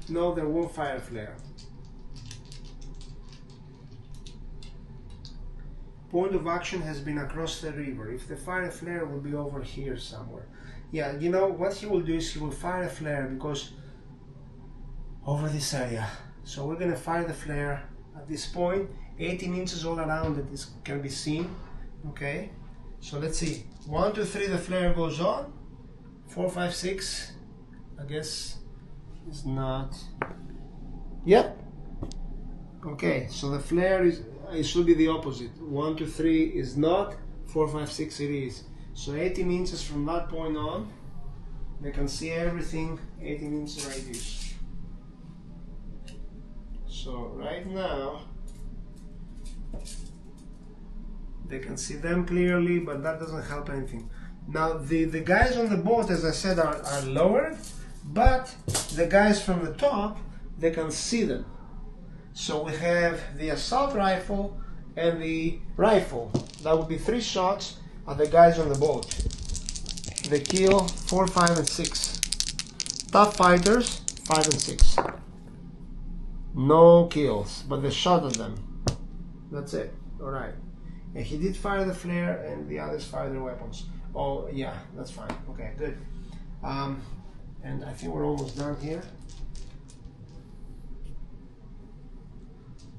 No, they won't fire a flare. Point of action has been across the river. If they fire a flare, it will be over here somewhere. Yeah, you know what he will do is he will fire a flare because over this area. So we're gonna fire the flare at this point. 18 inches all around it can be seen. Okay, so let's see. 1, 2, 3, the flare goes on. 4, 5, 6. I guess it's not. Yep. Okay, so the flare is. It should be the opposite. 1, 2, 3 is not. 4, 5, 6 it is. So 18 inches from that point on, they can see everything. 18 inches radius. So right now, they can see them clearly, but that doesn't help anything. Now the guys on the boat, as I said, are lowered, but the guys from the top, they can see them. So we have the assault rifle and the rifle. That would be 3 shots at the guys on the boat. They kill 4, 5, and 6. Tough fighters, 5 and 6. No kills, but they shot at them. That's it. Alright. And he did fire the flare and the others fired their weapons. Oh yeah, that's fine. Okay, good. And I think we're almost done here.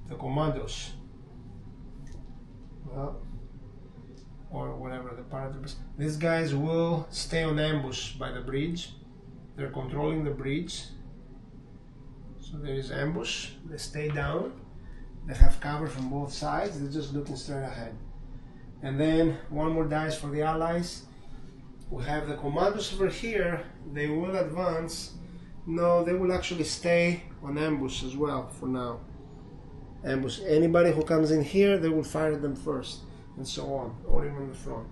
The commandos, well, or whatever the paratroopers. These guys will stay on ambush by the bridge. They're controlling the bridge. So there is ambush. They stay down. They have cover from both sides. They're just looking straight ahead. And then one more dice for the allies. We have the commandos over here. They will advance. No, they will actually stay on ambush as well for now. Ambush anybody who comes in here, they will fire at them first, and so on, or even in the front,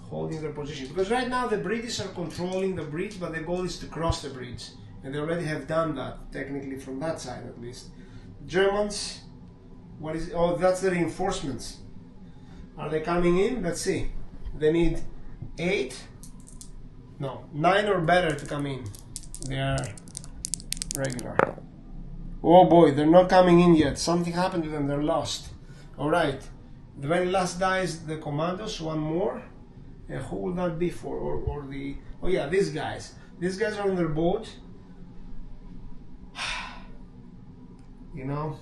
holding their position. Because right now the British are controlling the bridge, but the goal is to cross the bridge, and they already have done that, technically from that side at least. Germans, what is? Oh, that's the reinforcements. Are they coming in? Let's see. They need 9 or better to come in. They are regular. Oh boy, they're not coming in yet. Something happened to them, they're lost. Alright, the very last die is the commandos, one more. And who will that be for? Or the... Oh yeah, these guys. These guys are on their boat. You know?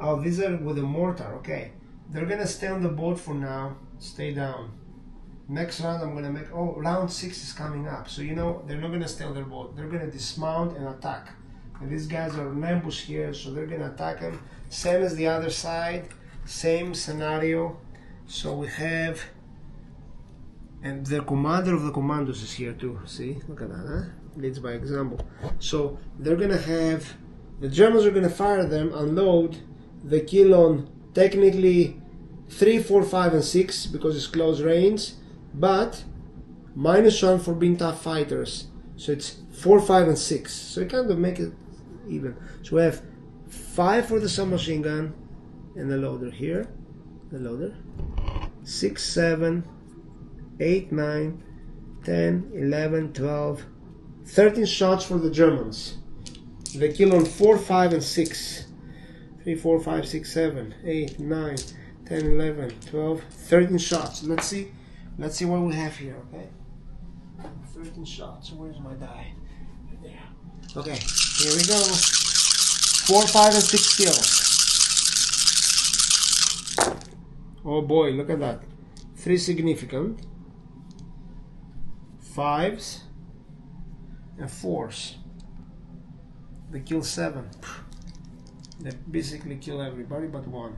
Oh, these are with a mortar, okay. They're gonna stay on the boat for now. Stay down. Next round I'm gonna make... Oh, round 6 is coming up. So you know, they're not gonna stay on their boat. They're gonna dismount and attack. And these guys are in ambush here, so they're gonna attack them. Same as the other side, same scenario. So we have, and the commander of the commandos is here too. See, look at that, huh? Leads by example. So they're gonna have, the Germans are gonna fire them, unload, they kill on technically 3, 4, 5, and 6 because it's close range, but -1 for being tough fighters. So it's 4, 5, and 6. So you kind of make it even. So we have 5 for the submachine gun and the loader here. The loader. 6, 7, 8, 9, 10, 11, 12, 13 shots for the Germans. They kill on 4, 5, and 6. 3, 4, 5, 6, 7, 8, 9, 10, 11, 12, 13 shots. Let's see what we have here, okay? 13 shots. Where's my die? Right there. Okay, here we go. 4, 5, and 6 kills. Oh boy, look at that. 3 significant. 5s and 4s. They kill 7. They basically kill everybody but 1.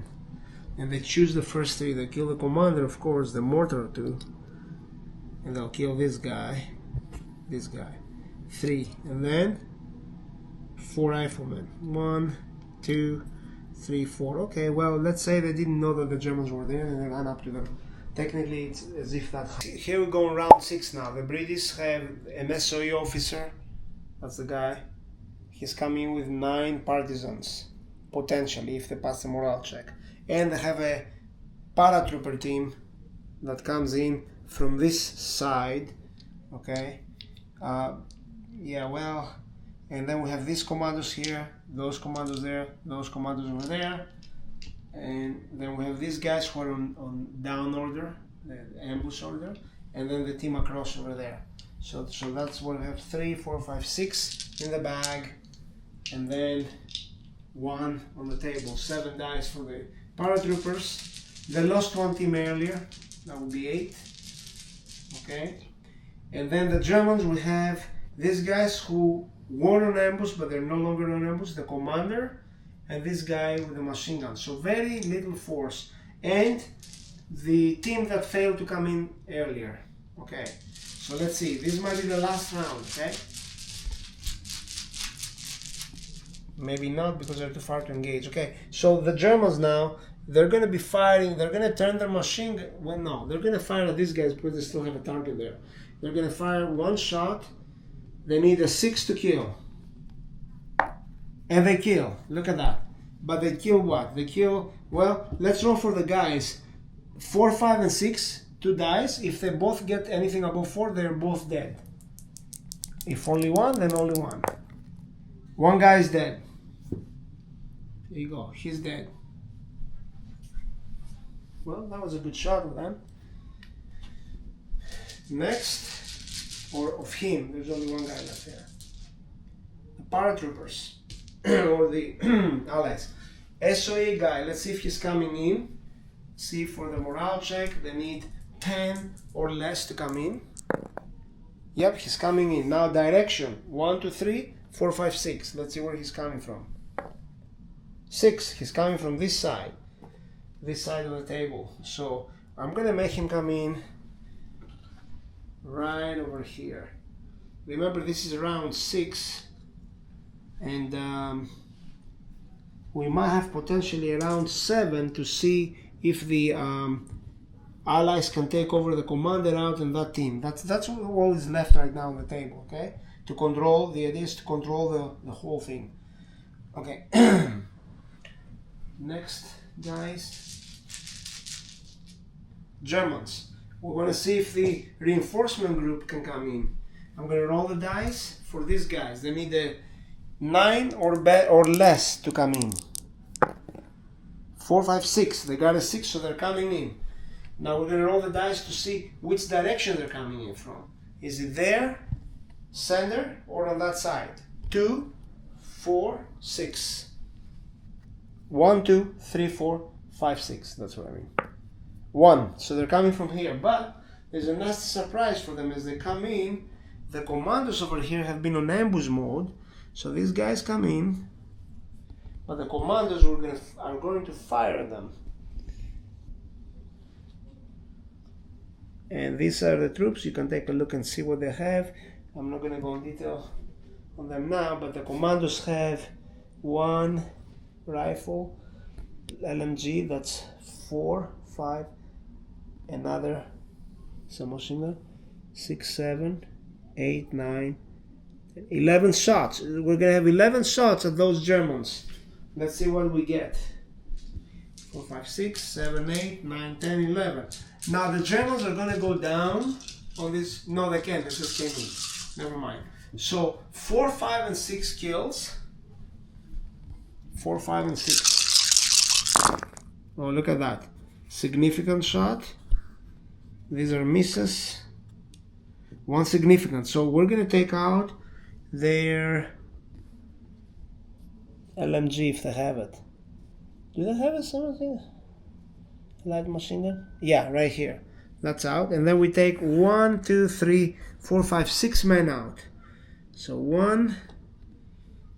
And they choose the first 3. They kill the commander, of course, the mortar too. And they'll kill this guy. 3. And then 4 riflemen. 1, 2, 3, 4. Okay, well, let's say they didn't know that the Germans were there and they ran up to them. Technically, it's as if that. Here we go in round 6 now. The British have an SOE officer. That's the guy. He's coming with 9 partisans, potentially, if they pass the morale check. And they have a paratrooper team that comes in from this side. Okay. Yeah, well, and then we have these commandos here, those commandos there, those commandos over there, and then we have these guys who are on down order, the ambush order, and then the team across over there. So that's what we have: 3, 4, 5, 6 in the bag, and then 1 on the table. 7 dice for the paratroopers. They lost 1 team earlier, that would be 8. Okay, and then the Germans, we have these guys who were on ambush but they're no longer on ambush, the commander, and this guy with the machine gun. So very little force, and the team that failed to come in earlier. Okay, so let's see, this might be the last round. Okay, maybe not because they're too far to engage. Okay, so the Germans now, they're going to be firing, they're going to turn their machine gun, well no, they're going to fire at these guys because they still have a target there. They're going to fire 1 shot. They need a 6 to kill. And they kill. Look at that. But they kill what? They kill, well, let's roll for the guys. 4, 5, and 6, 2 dice. If they both get anything above 4, they're both dead. If only 1, then only 1. 1 guy is dead. There you go. He's dead. Well, that was a good shot of them. Next. Or of him, there's only 1 guy left here. The paratroopers, or the allies. SOE guy, let's see if he's coming in. See, for the morale check, they need 10 or less to come in. Yep, he's coming in. Now direction, 1, 2, 3, 4, 5, 6. Let's see where he's coming from. 6, he's coming from this side of the table. So I'm gonna make him come in right over here. Remember, this is round 6, and we might have potentially around 7 to see if the allies can take over the commander out in that team. That's all is left right now on the table. Okay, to control, the idea is to control the whole thing. Okay. Next, guys, Germans. We want to see if the reinforcement group can come in. I'm going to roll the dice for these guys. They need a 9 or less to come in. 4, 5, 6. They got a 6, so they're coming in. Now we're going to roll the dice to see which direction they're coming in from. Is it there, center, or on that side? 2, 4, 6. 1, 2, 3, 4, 5, 6. That's what I mean. 1. So they're coming from here, but there's a nasty surprise for them as they come in. The commandos over here have been on ambush mode, so these guys come in, but the commandos are going to fire at them. And these are the troops. You can take a look and see what they have. I'm not going to go in detail on them now, but the commandos have one rifle, LMG, that's 4, 5, another submachine gun, 6, 7, 8, 9, 11 shots. We're going to have 11 shots at those Germans. Let's see what we get. 4, 5, 6, 7, 8, 9, 10, 11. Now the Germans are going to go down on this. No, they can't. They just came in. Never mind. So 4, 5, and 6 kills. 4, 5, and 6. Oh, look at that. Significant shot. These are misses. One significant. So we're going to take out their LMG if they have it. Do they have it? Something? Light machine gun? Yeah, right here. That's out. And then we take 1, 2, 3, 4, 5, 6 men out. So 1,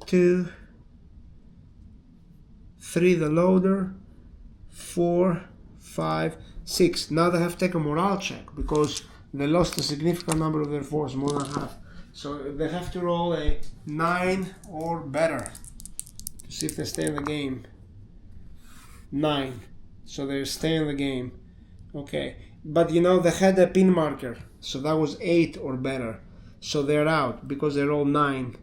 2, 3 the loader, 4, 5, 6. Now they have to take a morale check because they lost a significant number of their force, more than half. So they have to roll a 9 or better to see if they stay in the game. 9. So they're staying in the game. Okay. But you know, they had a pin marker. So that was 8 or better. So they're out because they rolled 9.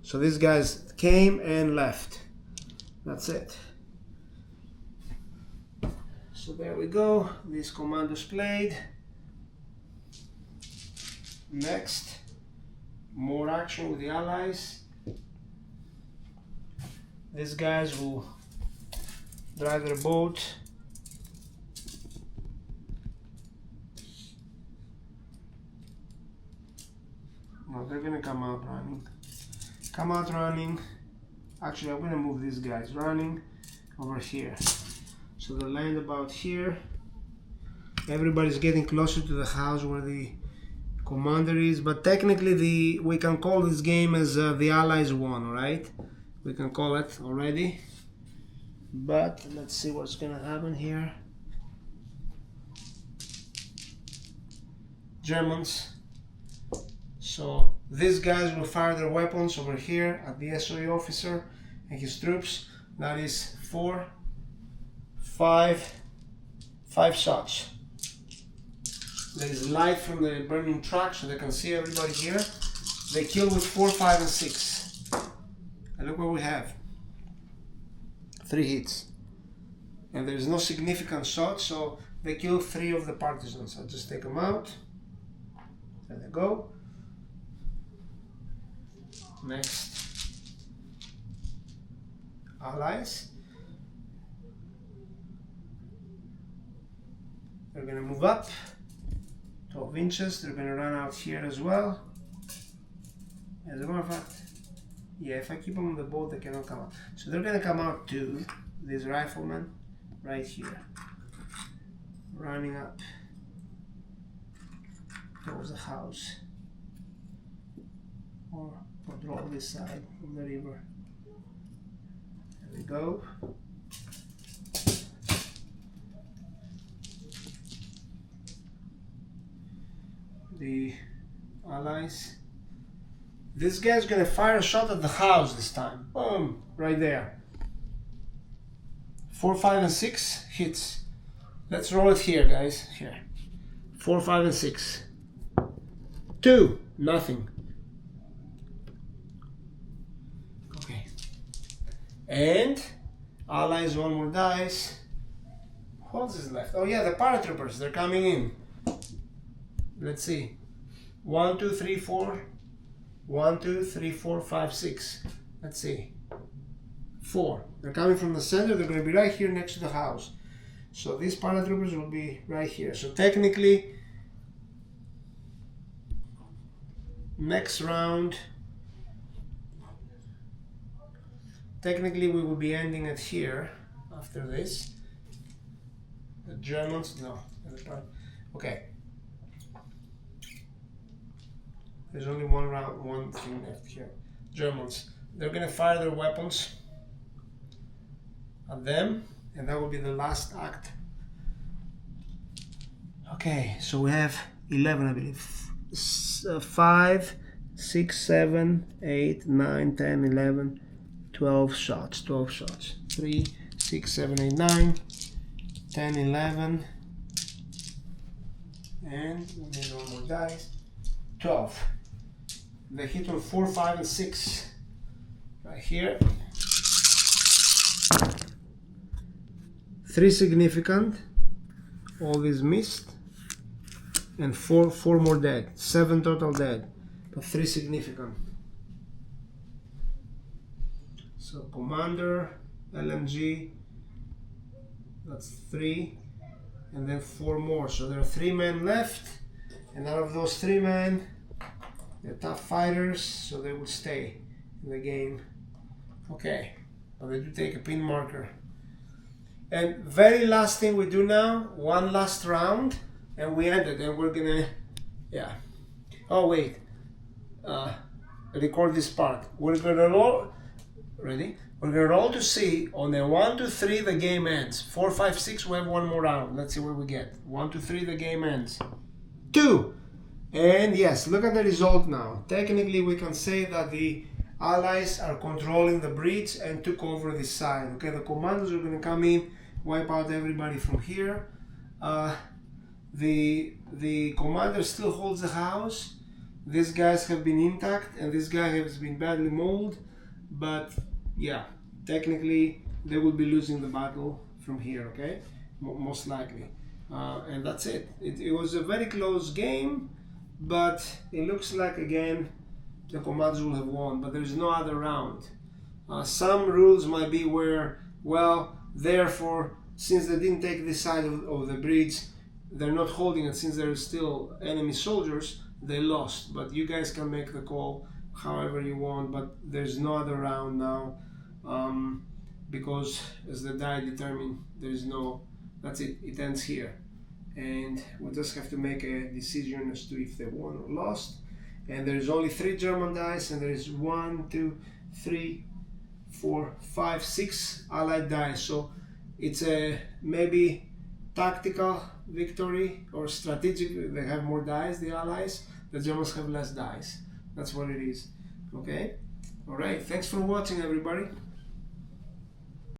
So these guys came and left. That's it. So there we go. These commandos played. Next, more action with the Allies. These guys will drive their boat. No, they're gonna come out running. Come out running. Actually, I'm gonna move these guys running over here. So they land about here. Everybody's getting closer to the house where the commander is, but technically we can call this game as the Allies won, right? We can call it already. But let's see what's gonna happen here. Germans. So these guys will fire their weapons over here at the SOE officer and his troops. That is 4, 5 shots. There is light from the burning truck so they can see everybody here. They kill with 4, 5, and 6. And look what we have. 3 hits. And there is no significant shot, so they kill 3 of the partisans. I'll just take them out. There they go. Next. Allies. They're going to move up 12 inches. They're going to run out here as well. As a matter of fact, yeah, if I keep them on the boat, they cannot come out. So they're going to come out too. These riflemen right here, running up towards the house, or patrol this side of the river. There we go. The Allies. This guy's gonna fire a shot at the house this time. Boom! Right there. 4, 5, and 6 hits. Let's roll it here, guys. Here. 4, 5, and 6. 2. Nothing. Okay. And Allies, 1 more dice. What else is left? Oh yeah, the paratroopers. They're coming in. Let's see. 1, 2, 3, 4. 1, 2, 3, 4, 5, 6. Let's see. 4. They're coming from the center. They're going to be right here next to the house. So these paratroopers will be right here. So technically, next round, technically we will be ending it here after this. The Germans, no. Okay. There's only one round, one thing left here. Germans. They're going to fire their weapons at them, and that will be the last act. Okay, so we have 11, I believe. 5, 6, 7, 8, 9, 10, 11, 12 shots. 12 shots. 3, 6, 7, 8, 9, 10, 11, and we need one more dice. 12. They hit on 4, 5, and 6. Right here. 3 significant. All these missed. And 4 more dead. 7 total dead. But 3 significant. So commander, LMG, that's 3. And then 4 more. So there are 3 men left. And out of those 3 men, they're tough fighters, so they will stay in the game. Okay, but they do take a pin marker. And very last thing we do now, one last round, and we end it. And we're gonna, yeah. Oh wait, record this part. We're gonna roll. Ready? We're gonna roll to see on a 1, 2, 3 the game ends. 4, 5, 6 we have one more round. Let's see what we get. 1, 2, 3 the game ends. 2. And yes, look at the result now. Technically we can say that the allies are controlling the bridge and took over this side. Okay, the commandos are going to come in, wipe out everybody from here. The commander still holds the house. These guys have been intact and this guy has been badly mauled. But yeah, technically they will be losing the battle from here, okay? Most likely. And that's it. It was a very close game. But it looks like again the commandos will have won, but there's no other round. Some rules might be where, well, therefore, since they didn't take this side of the bridge, they're not holding it. Since there are still enemy soldiers, they lost. But you guys can make the call however you want, but there's no other round now, because as the die determine, there's no, that's it, it ends here. And we'll just have to make a decision as to if they won or lost. And there's only 3 German dice, and there is 1, 2, 3, 4, 5, 6 allied dice. So it's a maybe tactical victory or strategic. They have more dice, the allies. The Germans have less dice. That's what it is. Okay? Alright, thanks for watching everybody.